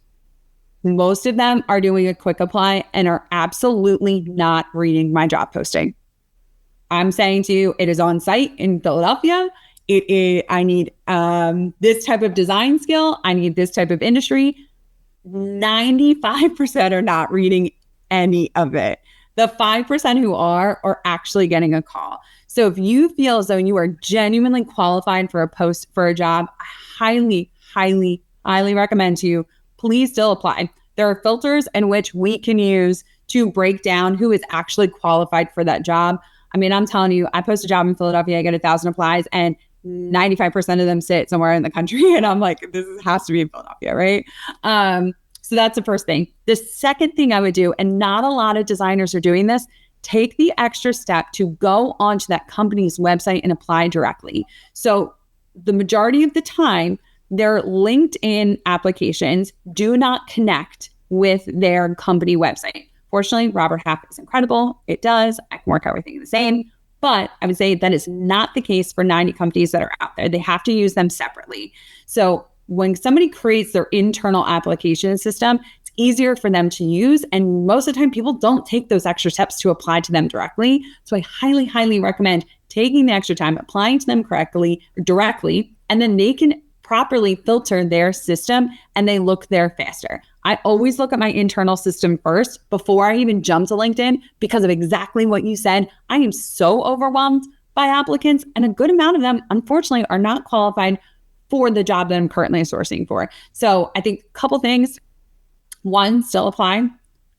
most of them are doing a quick apply and are absolutely not reading my job posting. I'm saying to you, it is on site in Philadelphia. I need this type of design skill. I need this type of industry. 95% are not reading any of it. The 5% who are actually getting a call. So if you feel as though you are genuinely qualified for a post for a job, I highly, highly, highly recommend to you, please still apply. There are filters in which we can use to break down who is actually qualified for that job. I mean, I'm telling you, I post a job in Philadelphia, I get 1,000 applies, and 95% of them sit somewhere in the country. And I'm like, this has to be in Philadelphia, right? So that's the first thing. The second thing I would do, and not a lot of designers are doing this, take the extra step to go onto that company's website and apply directly. So the majority of the time, their LinkedIn applications do not connect with their company website. Fortunately, Robert Half is incredible. It does. I can work everything the same. But I would say that is not the case for 90 companies that are out there. They have to use them separately. So when somebody creates their internal application system, it's easier for them to use. And most of the time, people don't take those extra steps to apply to them directly. So I highly, highly recommend taking the extra time, applying to them directly, and then they can properly filter their system and they look there faster. I always look at my internal system first before I even jump to LinkedIn because of exactly what you said. I am so overwhelmed by applicants, and a good amount of them, unfortunately, are not qualified for the job that I'm currently sourcing for. So I think a couple things. One, still apply.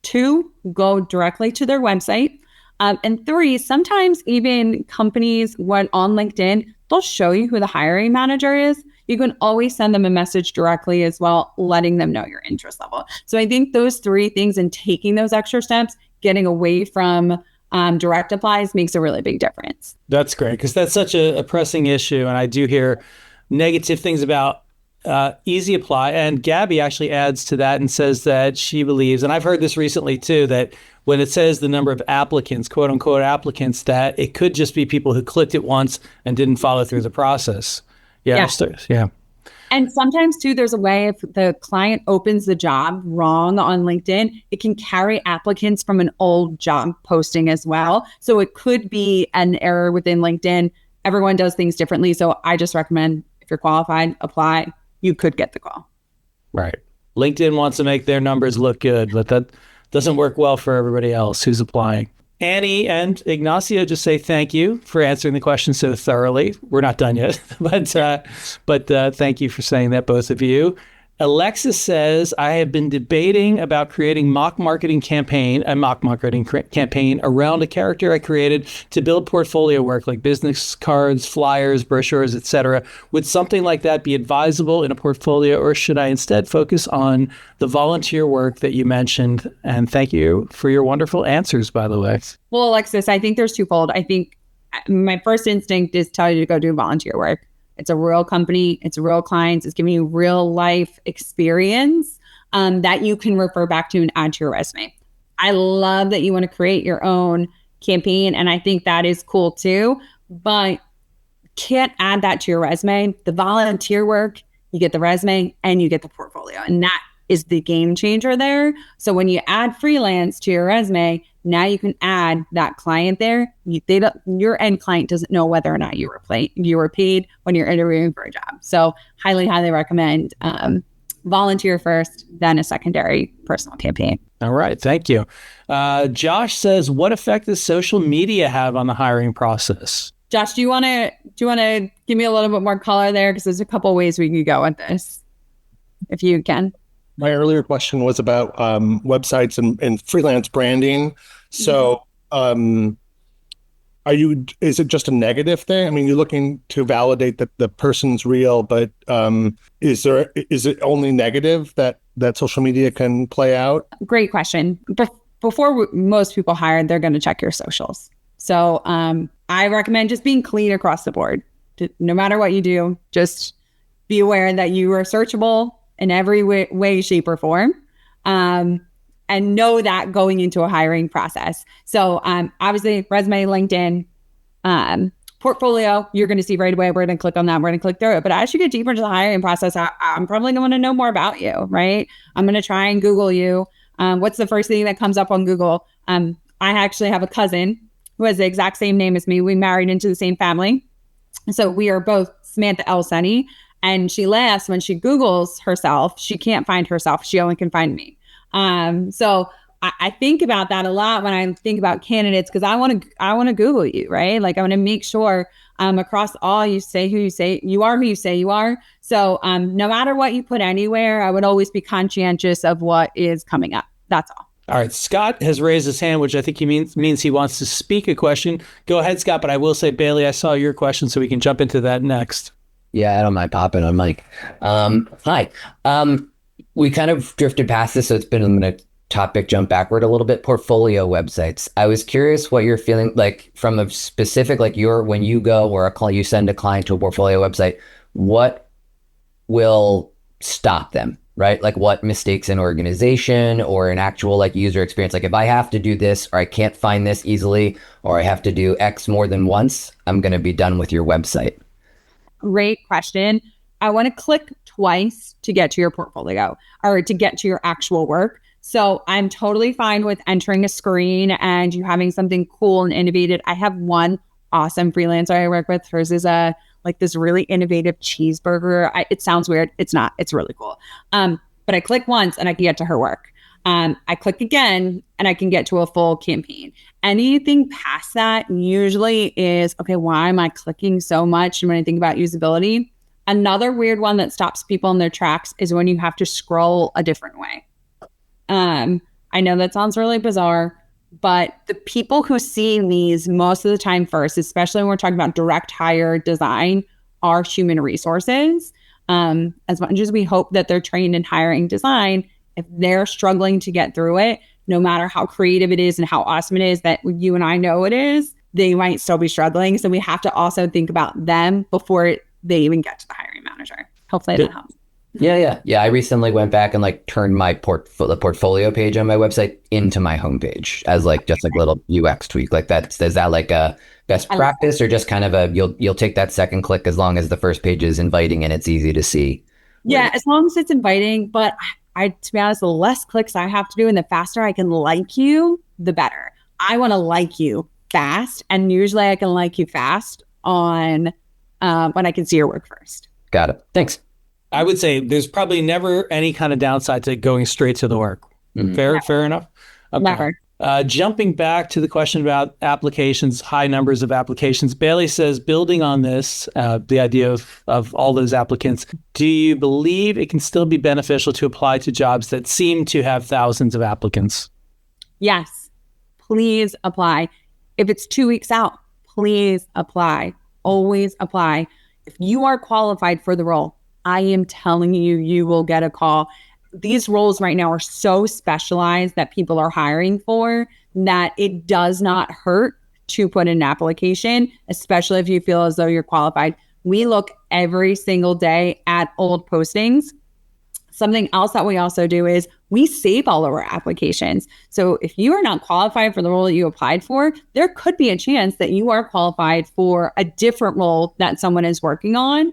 Two, go directly to their website. And three, sometimes even companies, when on LinkedIn, they'll show you who the hiring manager is. You can always send them a message directly as well, letting them know your interest level. So I think those three things and taking those extra steps, getting away from direct applies makes a really big difference. That's great because that's such a pressing issue. And I do hear negative things about easy apply. And Gabby actually adds to that and says that she believes, and I've heard this recently too, that when it says the number of applicants, quote unquote applicants, that it could just be people who clicked it once and didn't follow through the process. Yeah. Yeah. And sometimes too, there's a way if the client opens the job wrong on LinkedIn, it can carry applicants from an old job posting as well. So it could be an error within LinkedIn. Everyone does things differently. So I just recommend if you're qualified, apply. You could get the call. Right. LinkedIn wants to make their numbers look good, but that doesn't work well for everybody else who's applying. Annie and Ignacio just say thank you for answering the question so thoroughly. We're not done yet, but thank you for saying that, both of you. Alexis says, I have been debating about creating a mock marketing campaign around a character I created to build portfolio work like business cards, flyers, brochures, etc. Would something like that be advisable in a portfolio, or should I instead focus on the volunteer work that you mentioned? And thank you for your wonderful answers, by the way. Well, Alexis, I think there's twofold. I think my first instinct is tell you to go do volunteer work. It's a real company. It's real clients. It's giving you real life experience that you can refer back to and add to your resume. I love that you want to create your own campaign. And I think that is cool too, but can't add that to your resume. The volunteer work, you get the resume and you get the portfolio. And that is the game changer there. So when you add freelance to your resume, now you can add that client there. Your end client doesn't know whether or not you were paid when you're interviewing for a job. So highly, highly recommend volunteer first, then a secondary personal campaign. All right. Thank you. Josh says, what effect does social media have on the hiring process? Josh, do you want to give me a little bit more color there? Because there's a couple ways we can go with this, if you can. My earlier question was about websites and freelance branding. So, is it just a negative thing? I mean, you're looking to validate that the person's real, but is it only negative that social media can play out? Great question. Before most people hire, they're going to check your socials. So I recommend just being clean across the board. No matter what you do, just be aware that you are searchable in every way, shape, or form. And know that going into a hiring process. So obviously, resume, LinkedIn, portfolio, you're going to see right away. We're going to click on that. We're going to click through it. But as you get deeper into the hiring process, I'm probably going to know more about you, right? I'm going to try and Google you. What's the first thing that comes up on Google? I actually have a cousin who has the exact same name as me. We married into the same family. So we are both Samantha Senni. And she laughs when she Googles herself. She can't find herself. She only can find me. So I think about that a lot when I think about candidates, because I want to Google you, right? Like I want to make sure across all you say who you say you are, who you say you are. So no matter what you put anywhere, I would always be conscientious of what is coming up. That's all. All right. Scott has raised his hand, which I think he means he wants to speak a question. Go ahead, Scott. But I will say, Bailey, I saw your question, so we can jump into that next. Yeah, I don't mind popping on mic. Hi. We kind of drifted past this, so I'm going to topic jump backward a little bit. Portfolio websites. I was curious what you're feeling like from a specific, like when you go or you send a client to a portfolio website, what will stop them, right? Like what mistakes in organization or an actual like user experience? Like if I have to do this or I can't find this easily or I have to do X more than once, I'm going to be done with your website. Great question. I want to click twice to get to your portfolio or to get to your actual work. So I'm totally fine with entering a screen and you having something cool and innovative. I have one awesome freelancer I work with. Hers is like this really innovative cheeseburger. It sounds weird. It's not. It's really cool. But I click once and I can get to her work. I click again and I can get to a full campaign. Anything past that usually is, okay, why am I clicking so much? And when I think about usability, another weird one that stops people in their tracks is when you have to scroll a different way. I know that sounds really bizarre, but the people who see these most of the time first, especially when we're talking about direct hire design, are human resources. As much as we hope that they're trained in hiring design, if they're struggling to get through it, no matter how creative it is and how awesome it is that you and I know it is, they might still be struggling. So we have to also think about them before they even get to the hiring manager. Hopefully that helps. Yeah. I recently went back and like turned my the portfolio page on my website into my homepage as like just like little UX tweak like that. Is that like a best practice or just kind of you'll take that second click as long as the first page is inviting and it's easy to see? Yeah, as long as it's inviting, but to be honest, the less clicks I have to do and the faster I can like you, the better. I want to like you fast, and usually I can like you fast on when I can see your work first. Got it. Thanks. I would say there's probably never any kind of downside to going straight to the work. Mm-hmm. Fair enough? Okay. Never. Jumping back to the question about applications, high numbers of applications, Bailey says, building on this, the idea of all those applicants, do you believe it can still be beneficial to apply to jobs that seem to have thousands of applicants? Yes. Please apply. If it's 2 weeks out, please apply. Always apply. If you are qualified for the role, I am telling you, you will get a call. These roles right now are so specialized that people are hiring for that it does not hurt to put in an application, especially if you feel as though you're qualified. We look every single day at old postings. Something else that we also do is we save all of our applications. So if you are not qualified for the role that you applied for, there could be a chance that you are qualified for a different role that someone is working on.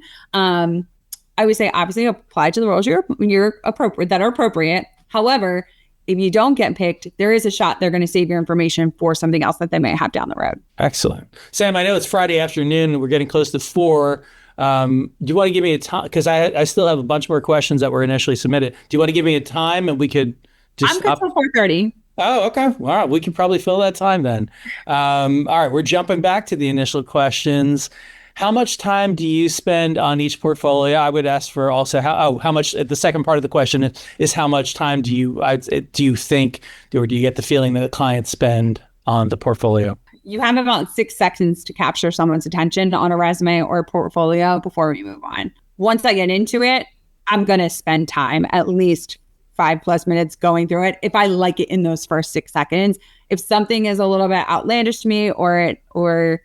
I would say obviously apply to the roles you're appropriate that are appropriate. However, if you don't get picked, there is a shot they're going to save your information for something else that they may have down the road. Excellent. Sam, I know it's Friday afternoon. We're getting close to 4. Do you want to give me a time? Because I still have a bunch more questions that were initially submitted. Do you want to give me a time and we could I'm just good till 4:30. Oh, okay. All right. We can probably fill that time then. All right. We're jumping back to the initial questions. How much time do you spend on each portfolio? I would ask for also how much. The second part of the question is how much time do you think, or do you get the feeling that the clients spend on the portfolio? You have about 6 seconds to capture someone's attention on a resume or a portfolio before we move on. Once I get into it, I'm going to spend time, at least 5+ minutes going through it. If I like it in those first 6 seconds, if something is a little bit outlandish to me or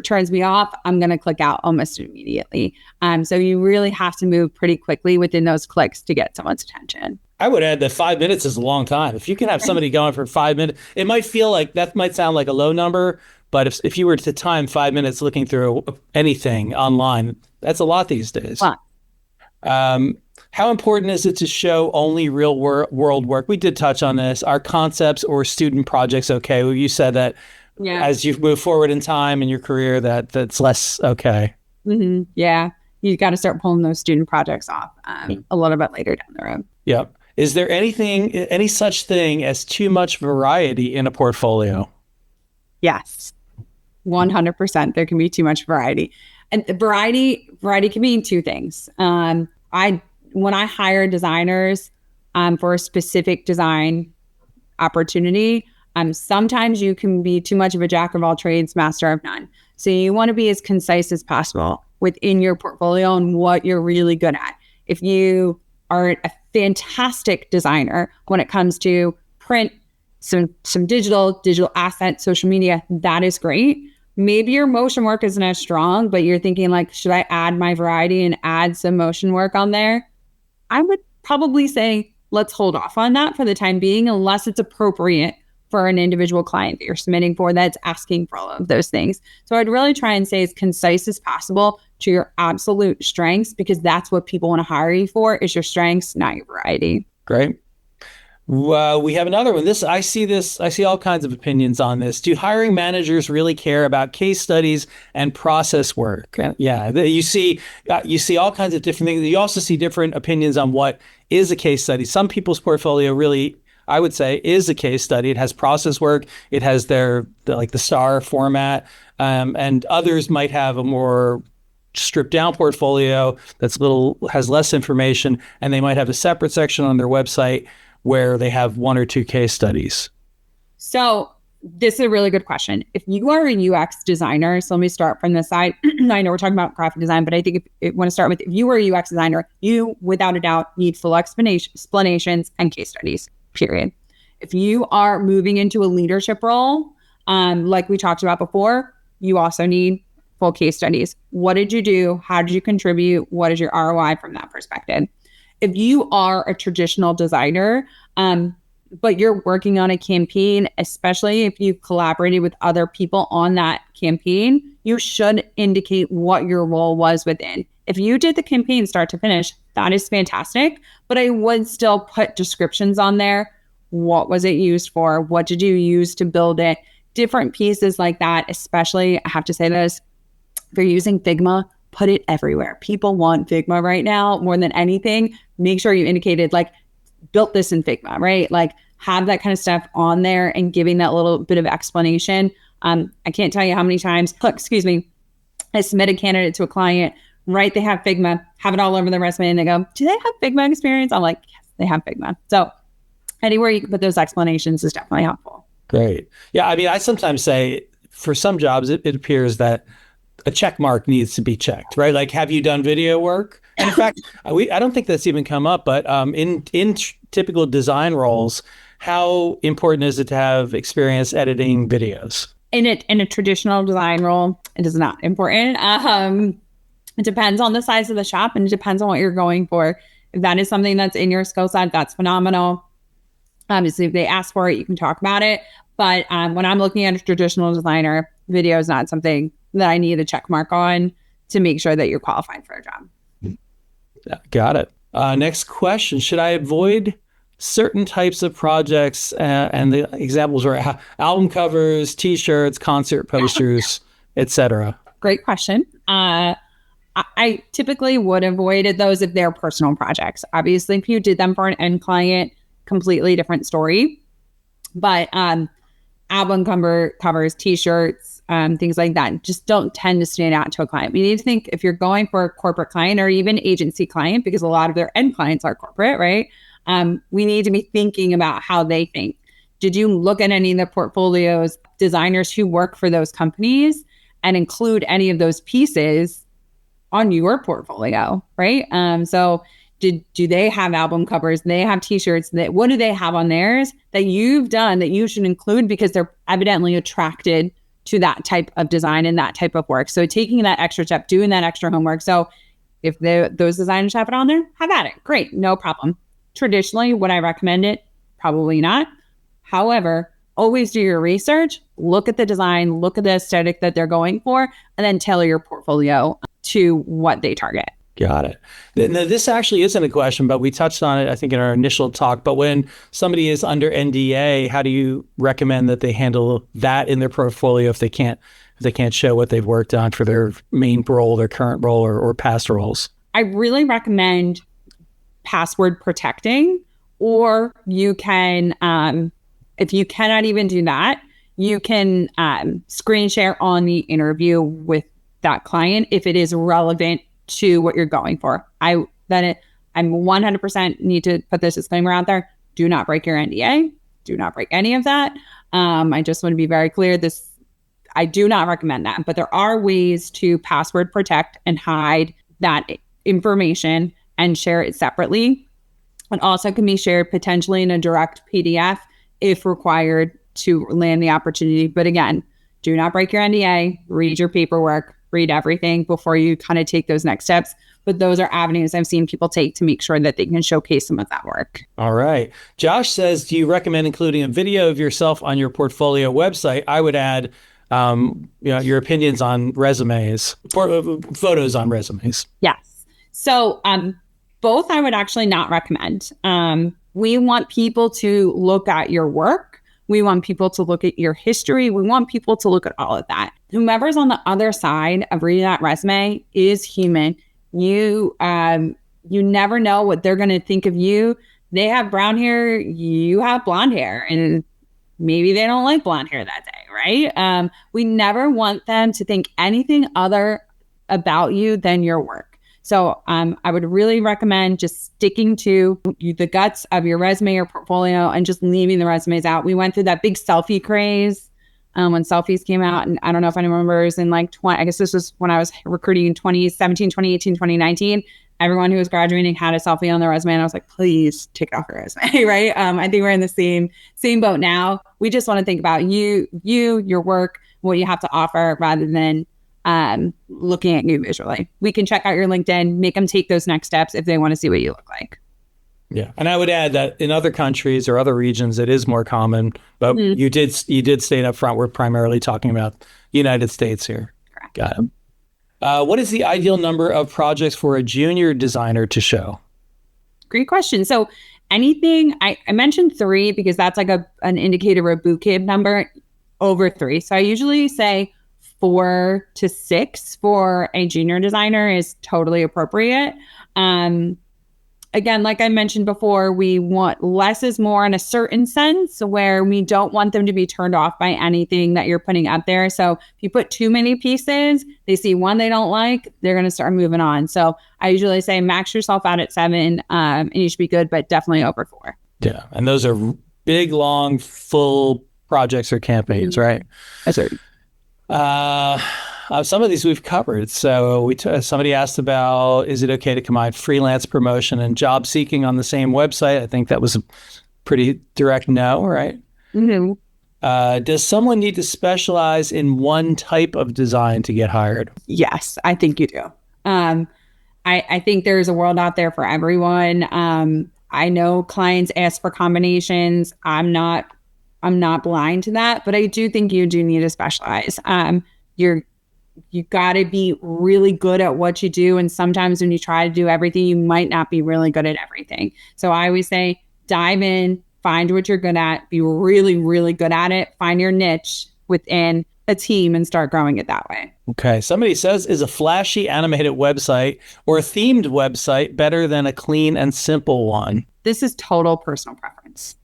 turns me off, I'm going to click out almost immediately. So you really have to move pretty quickly within those clicks to get someone's attention. I would add that 5 minutes is a long time. If you can have somebody going for 5 minutes, it might feel like that might sound like a low number, but if you were to time 5 minutes looking through anything online, that's a lot these days. How important is it to show only real world work? We did touch on this. Are concepts or student projects okay? Well, you said that as you move forward in time in your career, that's less okay. Mm-hmm. Yeah. You got to start pulling those student projects off a little bit later down the road. Yep. Is there any such thing as too much variety in a portfolio? Yes, 100%. There can be too much variety, and variety can mean two things. When I hire designers for a specific design opportunity, sometimes you can be too much of a jack of all trades, master of none. So you want to be as concise as possible within your portfolio and what you're really good at. If you are a fantastic designer when it comes to print, some digital assets, social media, that is great. Maybe your motion work isn't as strong, but you're thinking like, should I add my variety and add some motion work on there? I would probably say, let's hold off on that for the time being, unless it's appropriate for an individual client that you're submitting for that's asking for all of those things. So I'd really try and say as concise as possible to your absolute strengths, because that's what people want to hire you for, is your strengths, not your variety. Great. We have another one. I see all kinds of opinions on this. Do hiring managers really care about case studies and process work? Yeah, you see all kinds of different things. You also see different opinions on what is a case study. Some people's portfolio really, I would say, is a case study. It has process work. It has the STAR format, and others might have a more stripped down portfolio has less information, and they might have a separate section on their website where they have 1 or 2 case studies. So this is a really good question. If you are a UX designer, so let me start from this side. I know we're talking about graphic design, but I think if want to start with, if you are a UX designer, you without a doubt need full explanations and case studies, period. If you are moving into a leadership role, like we talked about before, you also need full case studies. What did you do? How did you contribute? What is your ROI from that perspective? If you are a traditional designer, but you're working on a campaign, especially if you've collaborated with other people on that campaign, you should indicate what your role was within. If you did the campaign start to finish, that is fantastic, but I would still put descriptions on there. What was it used for? What did you use to build it? Different pieces like that, especially, I have to say this, if you're using Figma, put it everywhere. People want Figma right now more than anything. Make sure you indicated built this in Figma, right? Have that kind of stuff on there and giving that little bit of explanation. I can't tell you how many times, I submit a candidate to a client, right? They have Figma, have it all over their resume, and they go, do they have Figma experience? I'm like, yes, they have Figma. So anywhere you can put those explanations is definitely helpful. Great. Yeah, I mean, I sometimes say for some jobs, it appears that a check mark needs to be checked, right? Like, have you done video work? And in fact, I don't think that's even come up, but in typical design roles, how important is it to have experience editing videos? In a traditional design role, it is not important. It depends on the size of the shop, and it depends on what you're going for. If that is something that's in your skill set, that's phenomenal. Obviously, if they ask for it, you can talk about it. But when I'm looking at a traditional designer, video is not something that I need a check mark on to make sure that you're qualified for a job. Got it. Next question. Should I avoid certain types of projects? And the examples were album covers, T-shirts, concert posters, etc. Great question. I typically would avoid those if they're personal projects. Obviously, if you did them for an end client, completely different story. But album covers, T-shirts, things like that just don't tend to stand out to a client. We need to think if you're going for a corporate client or even agency client, because a lot of their end clients are corporate, right? We need to be thinking about how they think. Did you look at any of the portfolios, designers who work for those companies, and include any of those pieces on your portfolio, right? So do they have album covers? Do they have T-shirts? What do they have on theirs that you've done that you should include because they're evidently attracted to that type of design and that type of work? So taking that extra step, doing that extra homework. So if those designers have it on there, have at it. Great, no problem. Traditionally, would I recommend it? Probably not. However, always do your research, look at the design, look at the aesthetic that they're going for, and then tailor your portfolio to what they target. Got it. Now, this actually isn't a question, but we touched on it, I think, in our initial talk. But when somebody is under NDA, how do you recommend that they handle that in their portfolio if they can't show what they've worked on for their main role, their current role, or past roles? I really recommend password protecting, or you can, if you cannot even do that, you can screen share on the interview with that client if it is relevant to what you're going for. I'm 100% need to put this disclaimer out there. Do not break your NDA. Do not break any of that. I just want to be very clear. I do not recommend that, but there are ways to password protect and hide that information and share it separately. It also can be shared potentially in a direct PDF if required to land the opportunity. But again, do not break your NDA, read your paperwork, read everything before you kind of take those next steps. But those are avenues I've seen people take to make sure that they can showcase some of that work. All right. Josh says, do you recommend including a video of yourself on your portfolio website? I would add your opinions on resumes, photos on resumes. Yes. So both I would actually not recommend. We want people to look at your work. We want people to look at your history. We want people to look at all of that. Whomever's on the other side of reading that resume is human. You never know what they're going to think of you. They have brown hair, you have blonde hair, and maybe they don't like blonde hair that day, right? We never want them to think anything other about you than your work. So I would really recommend just sticking to the guts of your resume or portfolio and just leaving the resumes out. We went through that big selfie craze when selfies came out. And I don't know if anyone remembers in I guess this was when I was recruiting in 2017, 2018, 2019. Everyone who was graduating had a selfie on their resume. And I was like, please take it off your resume, right? I think we're in the same boat now. We just want to think about you, your work, what you have to offer rather than looking at you visually. We can check out your LinkedIn, make them take those next steps if they want to see what you look like. Yeah. And I would add that in other countries or other regions, it is more common, but you did state up front, we're primarily talking about United States here. Correct. Got it. What is the ideal number of projects for a junior designer to show? Great question. So anything, I mentioned 3 because that's like an indicator of a boot camp number over 3. So I usually say 4 to 6 for a junior designer is totally appropriate. Again, like I mentioned before, we want less is more in a certain sense where we don't want them to be turned off by anything that you're putting up there. So if you put too many pieces, they see one they don't like, they're going to start moving on. So I usually say max yourself out at 7 and you should be good, but definitely over 4. Yeah. And those are big, long, full projects or campaigns, right? That's right. Some of these we've covered. So somebody asked about, is it okay to combine freelance promotion and job seeking on the same website? I think that was a pretty direct no, right? Mm-hmm. Does someone need to specialize in one type of design to get hired? Yes, I think you do. I think there's a world out there for everyone. I know clients ask for combinations. I'm not blind to that, but I do think you do need to specialize. You got to be really good at what you do. And sometimes when you try to do everything, you might not be really good at everything. So I always say, dive in, find what you're good at, be really, really good at it, find your niche within a team and start growing it that way. Okay. Somebody says, is a flashy animated website or a themed website better than a clean and simple one? This is total personal preference.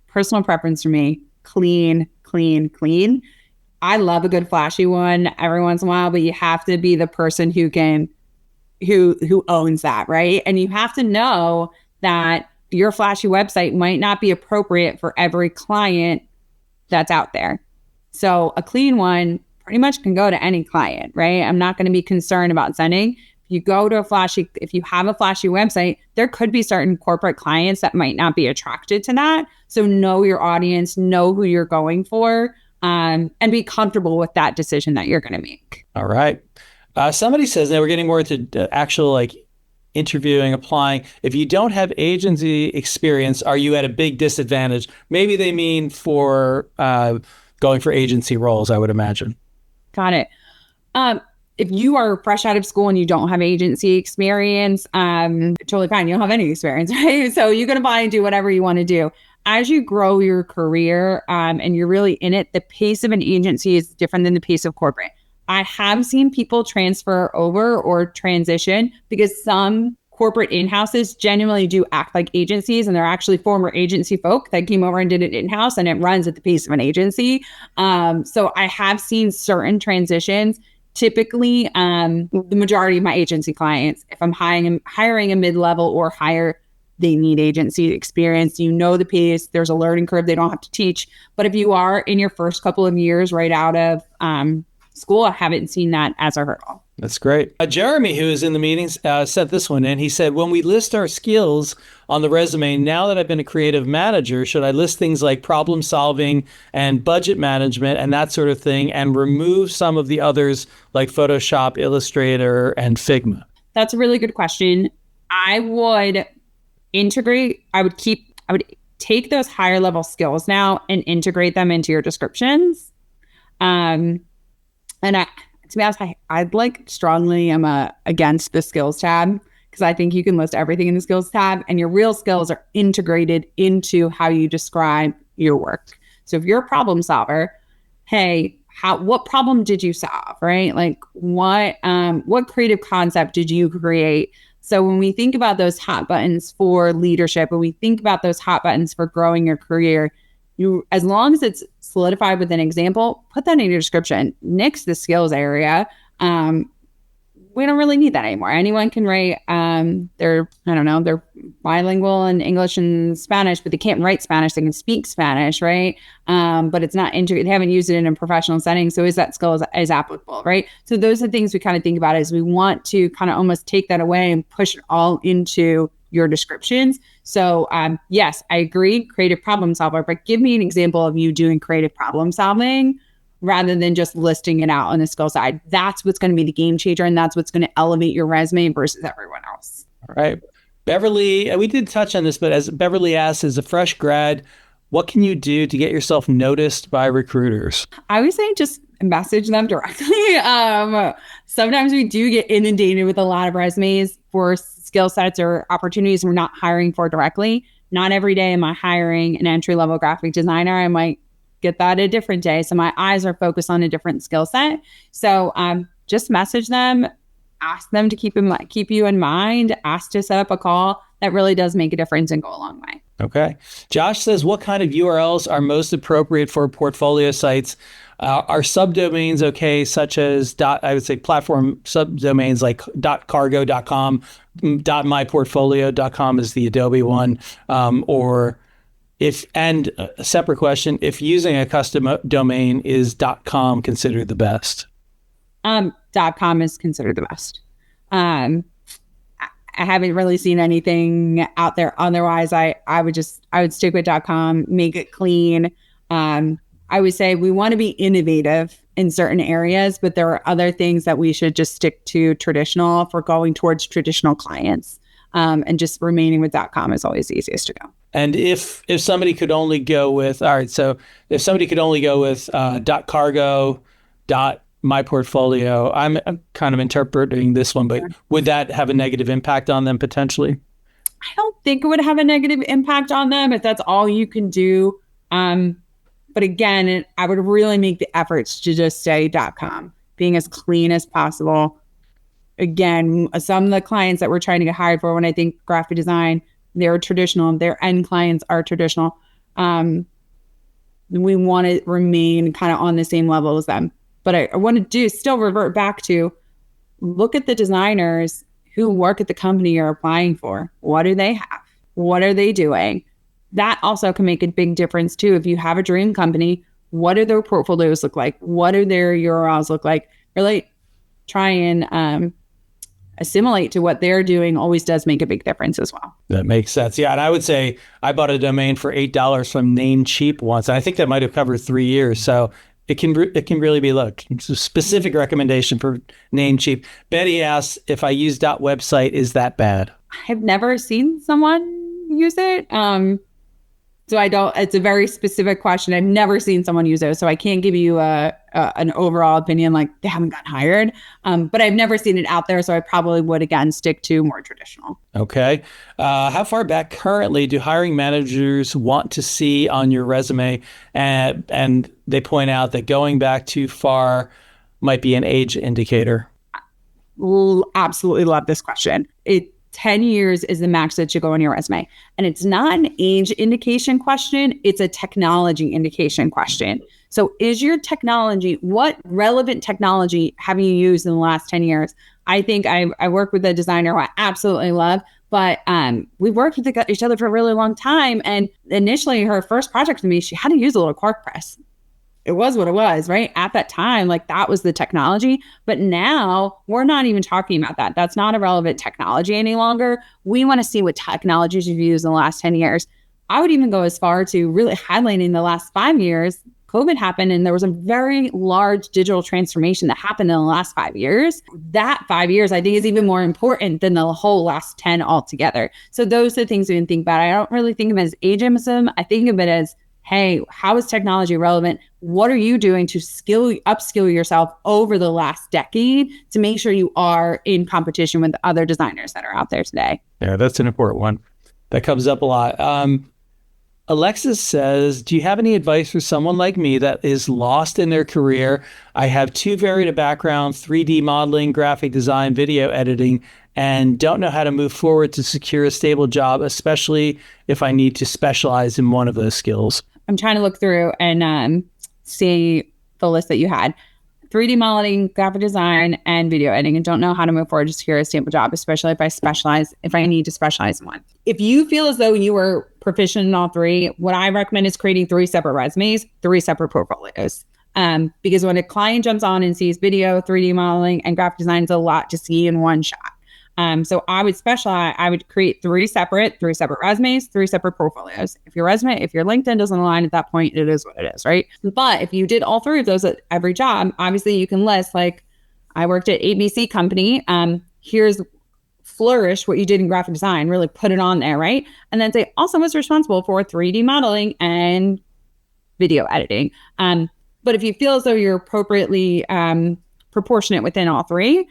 Personal preference for me, clean, clean, clean. I love a good flashy one every once in a while, but you have to be the person who owns that, right? And you have to know that your flashy website might not be appropriate for every client that's out there. So a clean one pretty much can go to any client, right? I'm not going to be concerned about sending. If you have a flashy website, there could be certain corporate clients that might not be attracted to that. So know your audience, know who you're going for, and be comfortable with that decision that you're going to make. All right. Somebody says, now we're getting more into actual like interviewing, applying. If you don't have agency experience, are you at a big disadvantage? Maybe they mean for going for agency roles, I would imagine. Got it. If you are fresh out of school and you don't have agency experience, totally fine. You don't have any experience, right? So you can apply and do whatever you want to do. As you grow your career and you're really in it, the pace of an agency is different than the pace of corporate. I have seen people transfer over or transition because some corporate in-houses genuinely do act like agencies, and they're actually former agency folk that came over and did it in-house, and it runs at the pace of an agency. So I have seen certain transitions. Typically, the majority of my agency clients, if I'm hiring a mid-level or higher, they need agency experience. You know the pace. There's a learning curve they don't have to teach. But if you are in your first couple of years right out of school, I haven't seen that as a hurdle. That's great. Jeremy, who is in the meetings, sent this one in. He said, when we list our skills on the resume, now that I've been a creative manager, should I list things like problem solving and budget management and that sort of thing and remove some of the others like Photoshop, Illustrator, and Figma? That's a really good question. I would take those higher level skills now and integrate them into your descriptions. And to be honest, I'd like strongly am against the skills tab because I think you can list everything in the skills tab and your real skills are integrated into how you describe your work. So if you're a problem solver, hey, what problem did you solve, right? Like what creative concept did you create? So when we think about those hot buttons for leadership, when we think about those hot buttons for growing your career, as long as it's solidified with an example, put that in your description. Nix the skills area. We don't really need that anymore. Anyone can write, they're bilingual in English and Spanish, but they can't write Spanish. They can speak Spanish, right? But it's not they haven't used it in a professional setting. So is that skill is applicable, right? So those are the things we kind of think about is we want to kind of almost take that away and push it all into your descriptions. So yes, I agree, creative problem solver, but give me an example of you doing creative problem solving rather than just listing it out on the skill side. That's what's going to be the game changer, and that's what's going to elevate your resume versus everyone else. All right. Beverly, we did touch on this, but as Beverly asks, as a fresh grad, what can you do to get yourself noticed by recruiters? I would say just message them directly. Sometimes we do get inundated with a lot of resumes for skill sets or opportunities we're not hiring for directly. Not every day am I hiring an entry-level graphic designer. I might get that a different day. So my eyes are focused on a different skill set. So just message them, ask them to keep you in mind, ask to set up a call. That really does make a difference and go a long way. Okay. Josh says, what kind of URLs are most appropriate for portfolio sites? Are subdomains okay, such as I would say platform subdomains like .cargo.com, .myportfolio.com is the Adobe one, or and a separate question, if using a custom domain, is .com considered the best? .com is considered the best. I haven't really seen anything out there. Otherwise, I would stick with .com, make it clean. I would say we want to be innovative in certain areas, but there are other things that we should just stick to traditional if we're going towards traditional clients. And just remaining with .com is always the easiest to go. And if somebody could only go with, all right, so if somebody could only go with .cargo, .myportfolio, I'm kind of interpreting this one, but would that have a negative impact on them potentially? I don't think it would have a negative impact on them if that's all you can do. But again, I would really make the efforts to just say .com, being as clean as possible. Again, some of the clients that we're trying to get hired for, when I think graphic design, they're traditional, their end clients are traditional. We want to remain kind of on the same level as them. But I want to still revert back to look at the designers who work at the company you're applying for. What do they have? What are they doing? That also can make a big difference too. If you have a dream company, what do their portfolios look like? What do their URLs look like? Really try and assimilate to what they're doing always does make a big difference as well. That makes sense. Yeah. And I would say I bought a domain for $8 from Namecheap once. And I think that might have covered 3 years. So it can really be low. It's a specific recommendation for Namecheap. Betty asks, if I use .website, is that bad? I've never seen someone use it. So I don't, it's a very specific question. I've never seen someone use it. So I can't give you an overall opinion, like they haven't gotten hired. But I've never seen it out there. So I probably would, again, stick to more traditional. Okay. How far back currently do hiring managers want to see on your resume? And they point out that going back too far might be an age indicator. Absolutely love this question. 10 years is the max that should go on your resume. And it's not an age indication question. It's a technology indication question. So is your technology, what relevant technology have you used in the last 10 years? I think I work with a designer who I absolutely love, but we worked with each other for a really long time. And initially her first project with me, she had to use a little cork press. It was what it was, right? At that time, like that was the technology. But now we're not even talking about that. That's not a relevant technology any longer. We want to see what technologies you've used in the last 10 years. I would even go as far to really highlighting the last 5 years. COVID happened and there was a very large digital transformation that happened in the last 5 years. That 5 years, I think, is even more important than the whole last 10 altogether. So those are the things we can think about. I don't really think of it as ageism. I think of it as, hey, how is technology relevant? What are you doing to upskill yourself over the last decade to make sure you are in competition with other designers that are out there today? Yeah, that's an important one. That comes up a lot. Alexis says, do you have any advice for someone like me that is lost in their career? I have 2 varied backgrounds, 3D modeling, graphic design, video editing, and don't know how to move forward to secure a stable job, especially if I need to specialize in one of those skills. I'm trying to look through and see the list that you had. 3D modeling, graphic design, and video editing, and don't know how to move forward to secure a stable job, especially if I need to specialize in one. If you feel as though you were proficient in all 3, what I recommend is creating 3 separate resumes, 3 separate portfolios. Because when a client jumps on and sees video, 3D modeling, and graphic design, it's a lot to see in one shot. So I would create 3 separate resumes, 3 separate portfolios. If your LinkedIn doesn't align at that point, it is what it is, right? But if you did all 3 of those at every job, obviously you can list, like, I worked at ABC company. Here's flourish what you did in graphic design, really put it on there, right? And then say, also was responsible for 3D modeling and video editing. But if you feel as though you're appropriately proportionate within all 3,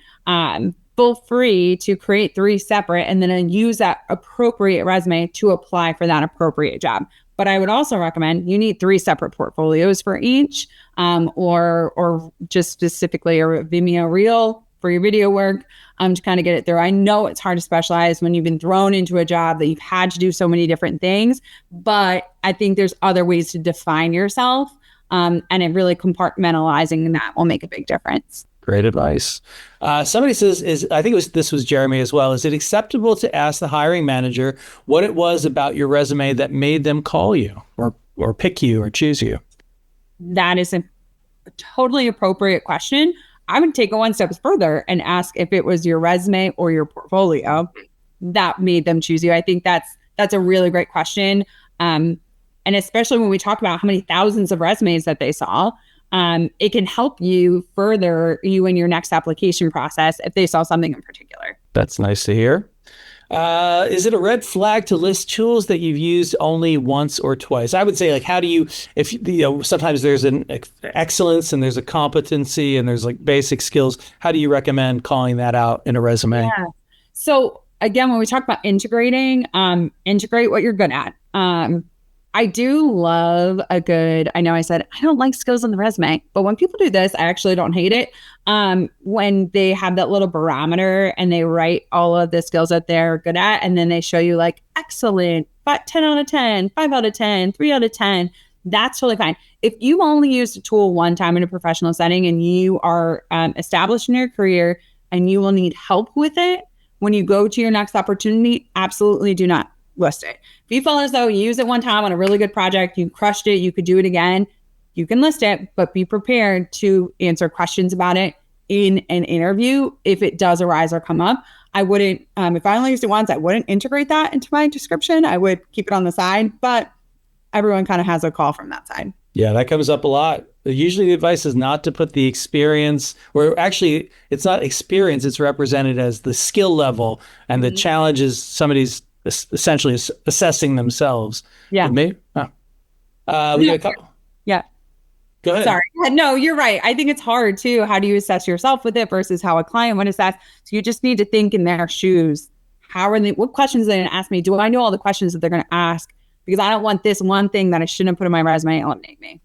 feel free to create 3 separate and then use that appropriate resume to apply for that appropriate job. But I would also recommend you need 3 separate portfolios for each, or just specifically a Vimeo reel for your video work, to kind of get it through. I know it's hard to specialize when you've been thrown into a job that you've had to do so many different things, but I think there's other ways to define yourself, and it really compartmentalizing that will make a big difference. Great advice. Somebody says, I think this was Jeremy as well. Is it acceptable to ask the hiring manager what it was about your resume that made them call you or pick you or choose you? That is a totally appropriate question. I would take it one step further and ask if it was your resume or your portfolio that made them choose you. I think that's a really great question. And especially when we talk about how many thousands of resumes that they saw, it can help you further you in your next application process if they saw something in particular. That's nice to hear. Is it a red flag to list tools that you've used only once or twice? I would say, like, how do you, if sometimes there's an excellence and there's a competency and there's like basic skills. How do you recommend calling that out in a resume? Yeah. So again, when we talk about integrating, integrate what you're good at. I do love a good, I know I said, I don't like skills on the resume, but when people do this, I actually don't hate it. When they have that little barometer and they write all of the skills that they're good at, and then they show you like excellent, but 10 out of 10, 5 out of 10, 3 out of 10, that's totally fine. If you only used a tool one time in a professional setting and you are established in your career and you will need help with it, when you go to your next opportunity, absolutely do not list it. If you feel as though you used it one time on a really good project, you crushed it, you could do it again, you can list it, but be prepared to answer questions about it in an interview if it does arise or come up. I wouldn't, if I only used it once, I wouldn't integrate that into my description. I would keep it on the side, but everyone kind of has a call from that side. Yeah, that comes up a lot. Usually the advice is not to put the experience, or actually it's not experience, it's represented as the skill level, and the challenge is somebody's essentially assessing themselves. Yeah. Me? Oh. We got a couple. Yeah. Go ahead. Sorry. No, you're right. I think it's hard too. How do you assess yourself with it versus how a client would assess? So you just need to think in their shoes. How are they, what questions are they going to ask me? Do I know all the questions that they're going to ask? Because I don't want this one thing that I shouldn't have put in my resume eliminate me.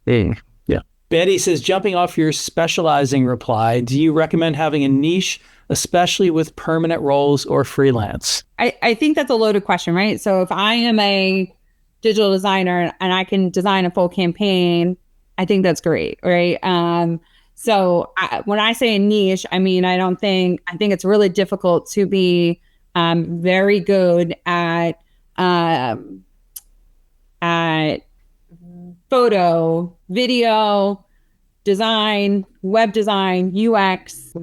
Yeah. Betty says, jumping off your specializing reply, do you recommend having a niche, especially with permanent roles or freelance? I think that's a loaded question, right? So if I am a digital designer and I can design a full campaign, I think that's great, right? So when I say a niche, I mean, I think it's really difficult to be very good at photo, video, design, web design, UX,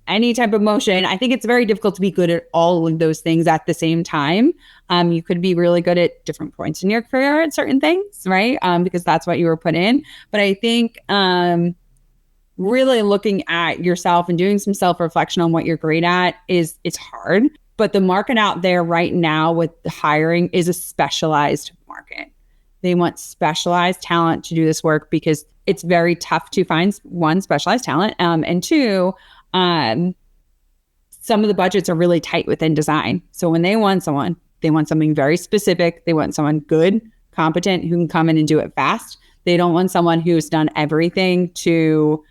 any type of motion. I think it's very difficult to be good at all of those things at the same time. You could be really good at different points in your career at certain things, right? Because that's what you were put in. But I think really looking at yourself and doing some self-reflection on what you're great at it's hard. But the market out there right now with the hiring is a specialized market. They want specialized talent to do this work because it's very tough to find, one, specialized talent, and two, some of the budgets are really tight within design. So when they want someone, they want something very specific. They want someone good, competent, who can come in and do it fast. They don't want someone who's done everything to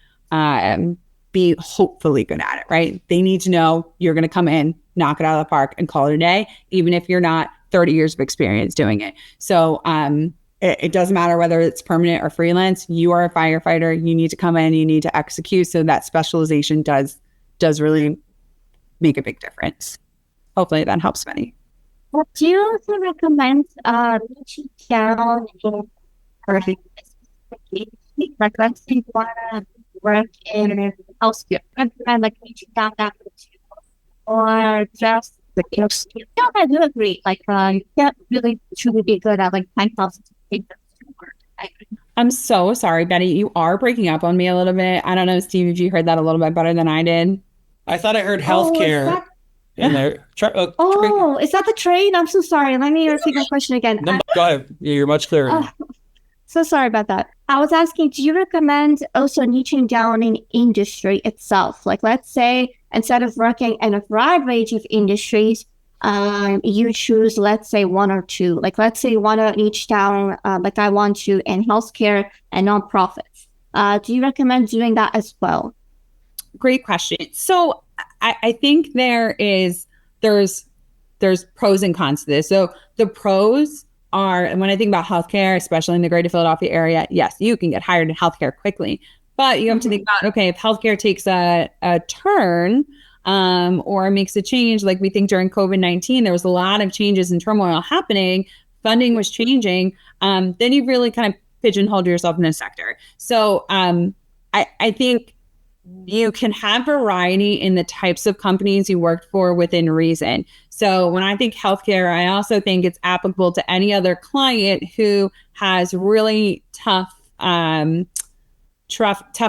be hopefully good at it, right? They need to know you're going to come in, knock it out of the park, and call it a day, even if you're not 30 years of experience doing it. So it doesn't matter whether it's permanent or freelance. You are a firefighter. You need to come in. You need to execute. So that specialization does really make a big difference. Hopefully that helps many. Would you also recommend reaching down in person? Like, let's say you want to work in healthcare, recommend like reaching down that or just like, yeah, I do agree. Like, you can't really truly be good at like 10,000 papers to work. I'm so sorry, Betty. You are breaking up on me a little bit. I don't know, Steve, if you heard that a little bit better than I did. I thought I heard healthcare in there. Is that the train? I'm so sorry. Let me repeat my question again. No, go ahead. You're much clearer. So sorry about that. I was asking, do you recommend also niching down in industry itself? Like, let's say instead of working in a wide range of industries, you choose, let's say, one or two. Like, let's say you want to niche down, like I want to, in healthcare and nonprofits. Do you recommend doing that as well? Great question. So I think there's pros and cons to this. So the pros are, and when I think about healthcare, especially in the greater Philadelphia area, yes, you can get hired in healthcare quickly. But you have to think about, okay, if healthcare takes a turn or makes a change, like we think during COVID-19, there was a lot of changes and turmoil happening, funding was changing, then you've really kind of pigeonholed yourself in a sector. So I think you can have variety in the types of companies you worked for within reason. So when I think healthcare, I also think it's applicable to any other client who has really tough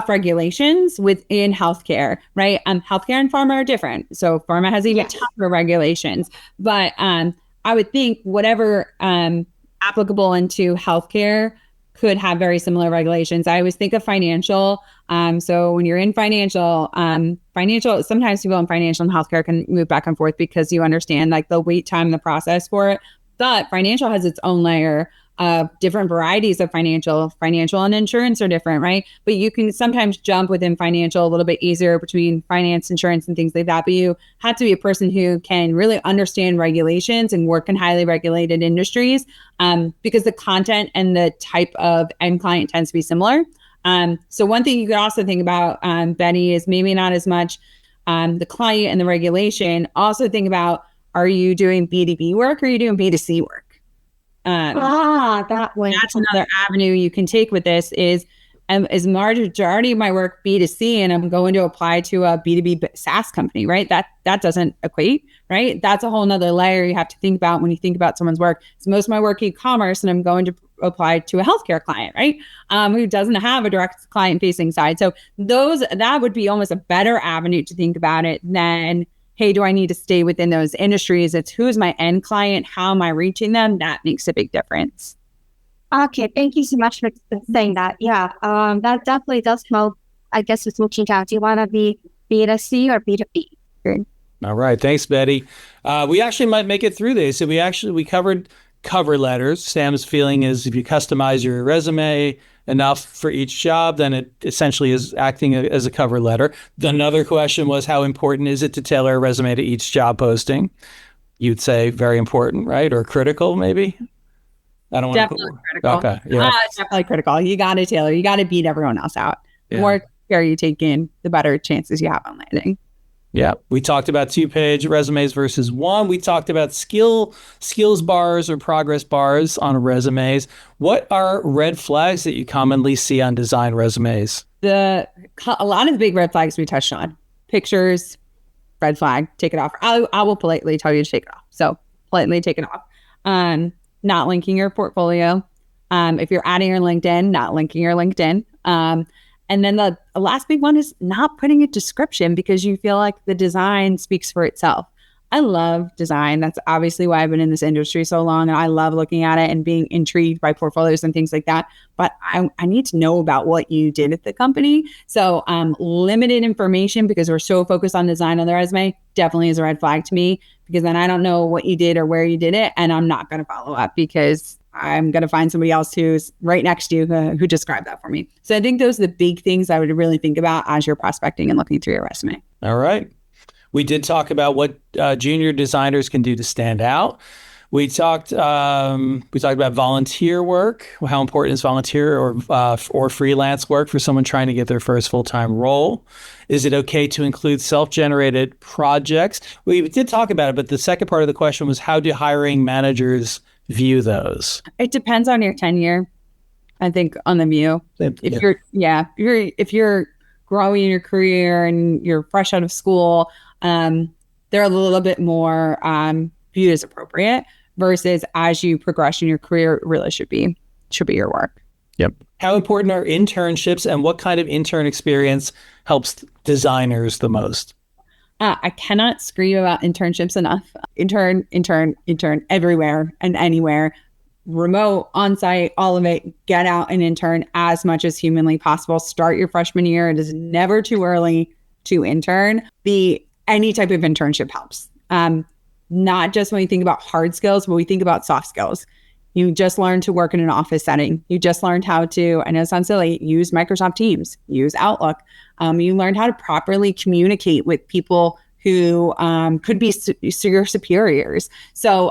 regulations within healthcare, right? Healthcare and pharma are different. So pharma has even tougher regulations. But I would think whatever applicable into healthcare could have very similar regulations. I always think of financial. So when you're in financial, sometimes people in financial and healthcare can move back and forth because you understand like the wait time, the process for it. But financial has its own layer different varieties of financial and insurance are different, right? But you can sometimes jump within financial a little bit easier between finance, insurance, and things like that. But you have to be a person who can really understand regulations and work in highly regulated industries, because the content and the type of end client tends to be similar. So one thing you could also think about, Betty, is maybe not as much the client and the regulation. Also think about, are you doing B2B work or are you doing B2C work? That way. That's another avenue you can take with this is majority of my work B2C and I'm going to apply to a B2B SaaS company, right? That doesn't equate, right? That's a whole nother layer you have to think about when you think about someone's work. So most of my work e-commerce and I'm going to apply to a healthcare client, right? Who doesn't have a direct client facing side. So that would be almost a better avenue to think about it than, hey, do I need to stay within those industries? It's who's my end client? How am I reaching them? That makes a big difference. Okay, thank you so much for saying that. Yeah, that definitely does help, I guess, with looking out. Do you want to be B2C or B2B? Good. All right. Thanks, Betty. We actually might make it through this. So we covered cover letters. Sam's feeling is if you customize your resume enough for each job, then it essentially is acting as a cover letter. Another question was, how important is it to tailor a resume to each job posting? You'd say very important, right? Or critical, maybe? I don't want Definitely to. critical. Okay. Yeah. Definitely critical. You got to tailor. You got to beat everyone else out. The Yeah. more care you take in, the better chances you have on landing. Yeah. We talked about 2-page resumes versus one. We talked about skills bars or progress bars on resumes. What are red flags that you commonly see on design resumes? A lot of the big red flags we touched on. Pictures, red flag, take it off. I will politely tell you to take it off. So politely take it off. Not linking your portfolio. If you're adding your LinkedIn, not linking your LinkedIn. And then the last big one is not putting a description because you feel like the design speaks for itself. I love design. That's obviously why I've been in this industry so long. And I love looking at it and being intrigued by portfolios and things like that. But I need to know about what you did at the company. So limited information because we're so focused on design on the resume definitely is a red flag to me, because then I don't know what you did or where you did it. And I'm not going to follow up because I'm going to find somebody else who's right next to you who described that for me. So I think those are the big things I would really think about as you're prospecting and looking through your resume. All right. We did talk about what junior designers can do to stand out. We talked about volunteer work, how important is volunteer or freelance work for someone trying to get their first full-time role. Is it okay to include self-generated projects? We did talk about it, but the second part of the question was, how do hiring managers view those? It depends on your tenure, I think, on the view. If you're growing in your career and you're fresh out of school, they're a little bit more viewed as appropriate versus as you progress in your career, it really should be your work. Yep. How important are internships and what kind of intern experience helps designers the most? I cannot scream about internships enough. Intern everywhere and anywhere. Remote, on-site, all of it. Get out and intern as much as humanly possible. Start your freshman year. It is never too early to intern. Any type of internship helps. Not just when you think about hard skills, but we think about soft skills. You just learned to work in an office setting. You just learned how to, I know it sounds silly, use Microsoft Teams, use Outlook. You learned how to properly communicate with people who could be your superiors. So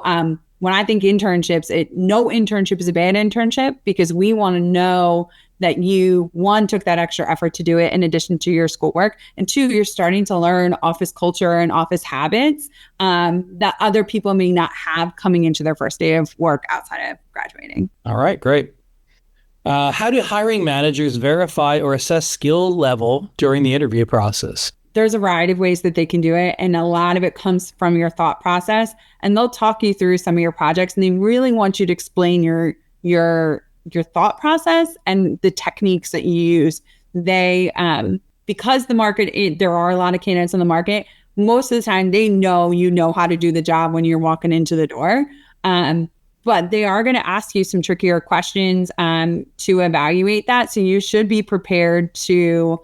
when I think internships, no internship is a bad internship because we want to know that you, one, took that extra effort to do it in addition to your schoolwork, and two, you're starting to learn office culture and office habits that other people may not have coming into their first day of work outside of graduating. All right, great. How do hiring managers verify or assess skill level during the interview process? There's a variety of ways that they can do it, and a lot of it comes from your thought process, and they'll talk you through some of your projects, and they really want you to explain your thought process and the techniques that you use. They, because the market, there are a lot of candidates on the market, most of the time they know you know how to do the job when you're walking into the door. But they are going to ask you some trickier questions to evaluate that. So you should be prepared to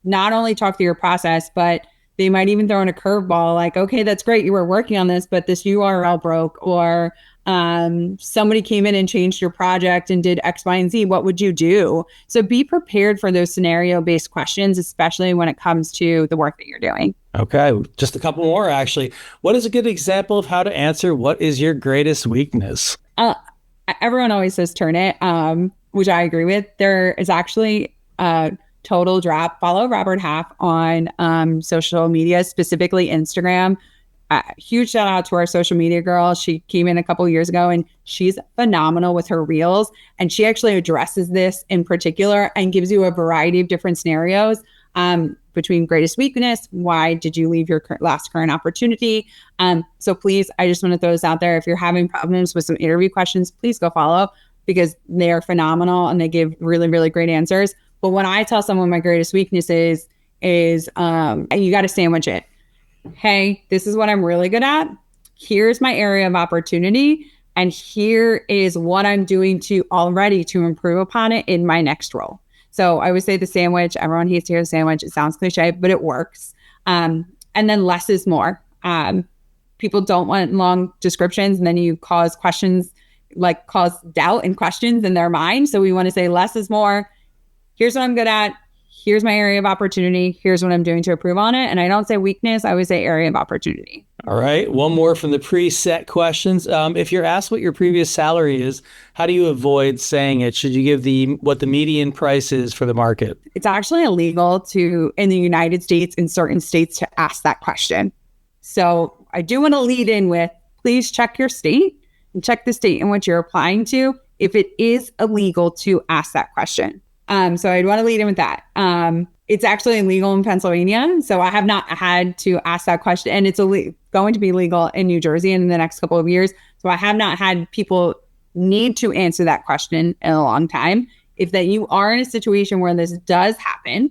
not only talk through your process, but they might even throw in a curveball like, okay, that's great, you were working on this, but this URL broke, or somebody came in and changed your project and did X, Y, and Z, what would you do? So be prepared for those scenario-based questions, especially when it comes to the work that you're doing. Okay, just a couple more actually. What is a good example of how to answer what is your greatest weakness? Everyone always says turn it, which I agree with. There is actually a total drop. Follow Robert Half on social media, specifically Instagram. Huge shout out to our social media girl. She came in a couple of years ago and she's phenomenal with her reels. And she actually addresses this in particular and gives you a variety of different scenarios between greatest weakness. Why did you leave your last current opportunity? So please, I just want to throw this out there. If you're having problems with some interview questions, please go follow because they are phenomenal and they give really, really great answers. But when I tell someone my greatest weakness is you got to sandwich it. Hey, this is what I'm really good at. Here's my area of opportunity. And here is what I'm doing to improve upon it in my next role. So I would say the sandwich, everyone hates to hear the sandwich. It sounds cliche, but it works. And then less is more. People don't want long descriptions and then you cause questions, like cause doubt and questions in their mind. So we want to say less is more. Here's what I'm good at. Here's my area of opportunity. Here's what I'm doing to improve on it. And I don't say weakness. I always say area of opportunity. All right. One more from the preset questions. If you're asked what your previous salary is, how do you avoid saying it? Should you give what the median price is for the market? It's actually illegal in the United States, in certain states, to ask that question. So I do want to lead in with, please check your state and check the state in which you're applying to if it is illegal to ask that question. So I'd want to lead in with that. It's actually illegal in Pennsylvania. So I have not had to ask that question. And it's going to be legal in New Jersey in the next couple of years. So I have not had people need to answer that question in a long time. If that you are in a situation where this does happen,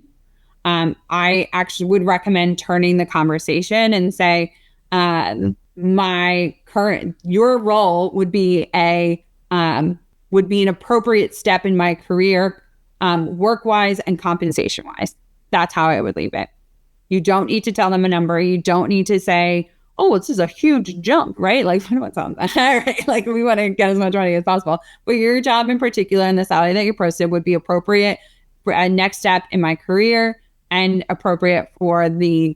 I actually would recommend turning the conversation and say, your role would be an appropriate step in my career, work-wise and compensation-wise. That's how I would leave it. You don't need to tell them a number. You don't need to say, oh, this is a huge jump, right? Like, what about something? Right? Like, we want to get as much money as possible. But your job in particular and the salary that you posted would be appropriate for a next step in my career and appropriate for the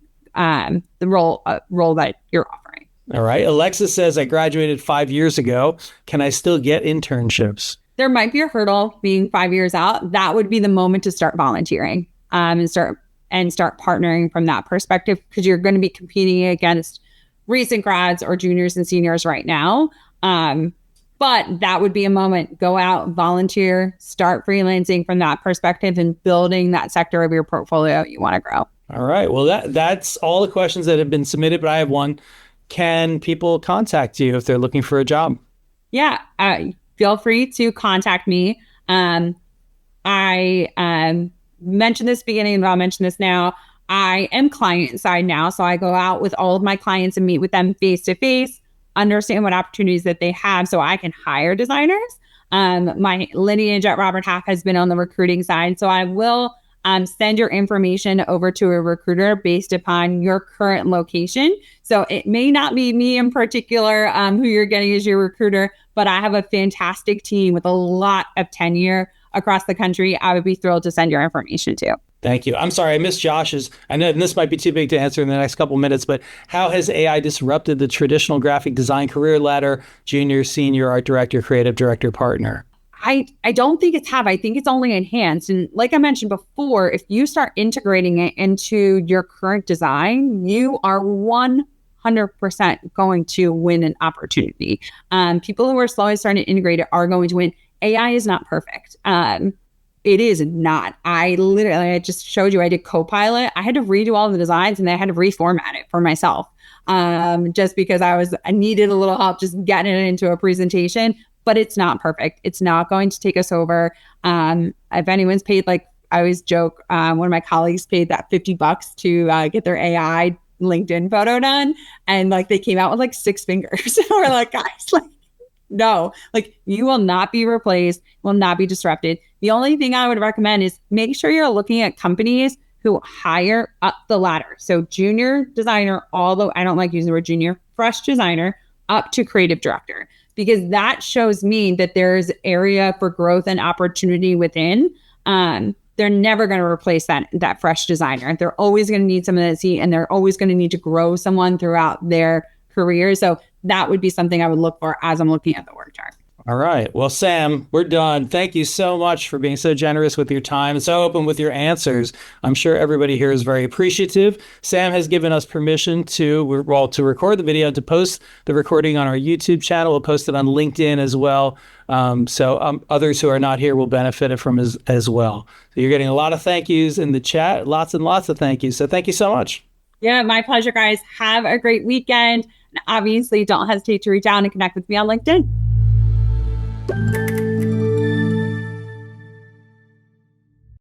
role that you're offering. All right. Alexa says, I graduated 5 years ago. Can I still get internships? There might be a hurdle being 5 years out. That would be the moment to start volunteering and start partnering from that perspective, because you're going to be competing against recent grads or juniors and seniors right now. But that would be a moment. Go out, volunteer, start freelancing from that perspective and building that sector of your portfolio you want to grow. All right. Well, that's all the questions that have been submitted, but I have one. Can people contact you if they're looking for a job? Yeah. Feel free to contact me. I mentioned this beginning, but I'll mention this now. I am client side now. So I go out with all of my clients and meet with them face to face, understand what opportunities that they have so I can hire designers. My lineage at Robert Half has been on the recruiting side. So I will send your information over to a recruiter based upon your current location. So it may not be me in particular who you're getting as your recruiter, but I have a fantastic team with a lot of tenure across the country. I would be thrilled to send your information to. Thank you. I'm sorry, I missed Josh's. I know this might be too big to answer in the next couple of minutes, but how has AI disrupted the traditional graphic design career ladder, junior, senior, art director, creative director, partner? I don't think it's I think it's only enhanced. And like I mentioned before, if you start integrating it into your current design, you are 100% going to win an opportunity. People who are slowly starting to integrate it are going to win. AI is not perfect. It is not. I just showed you, I did Copilot. I had to redo all the designs and I had to reformat it for myself. Just because I needed a little help just getting it into a presentation, but it's not perfect. It's not going to take us over. If anyone's paid, like I always joke, one of my colleagues paid that $50 to get their AI LinkedIn photo done. And like, they came out with like 6 fingers. We're like, guys, like, no, like you will not be replaced, will not be disrupted. The only thing I would recommend is make sure you're looking at companies who hire up the ladder. So junior designer, although I don't like using the word junior, fresh designer up to creative director, because that shows me that there's area for growth and opportunity within. They're never going to replace that fresh designer. They're always going to need some of that seat, and they're always going to need to grow someone throughout their career. So that would be something I would look for as I'm looking at the org chart. All right. Well, Sam, we're done. Thank you so much for being so generous with your time and so open with your answers. I'm sure everybody here is very appreciative. Sam has given us permission to record the video, to post the recording on our YouTube channel. We'll post it on LinkedIn as well. So others who are not here will benefit from it as well. So you're getting a lot of thank yous in the chat, lots and lots of thank yous. So thank you so much. Yeah, my pleasure, guys. Have a great weekend. And obviously, don't hesitate to reach out and connect with me on LinkedIn.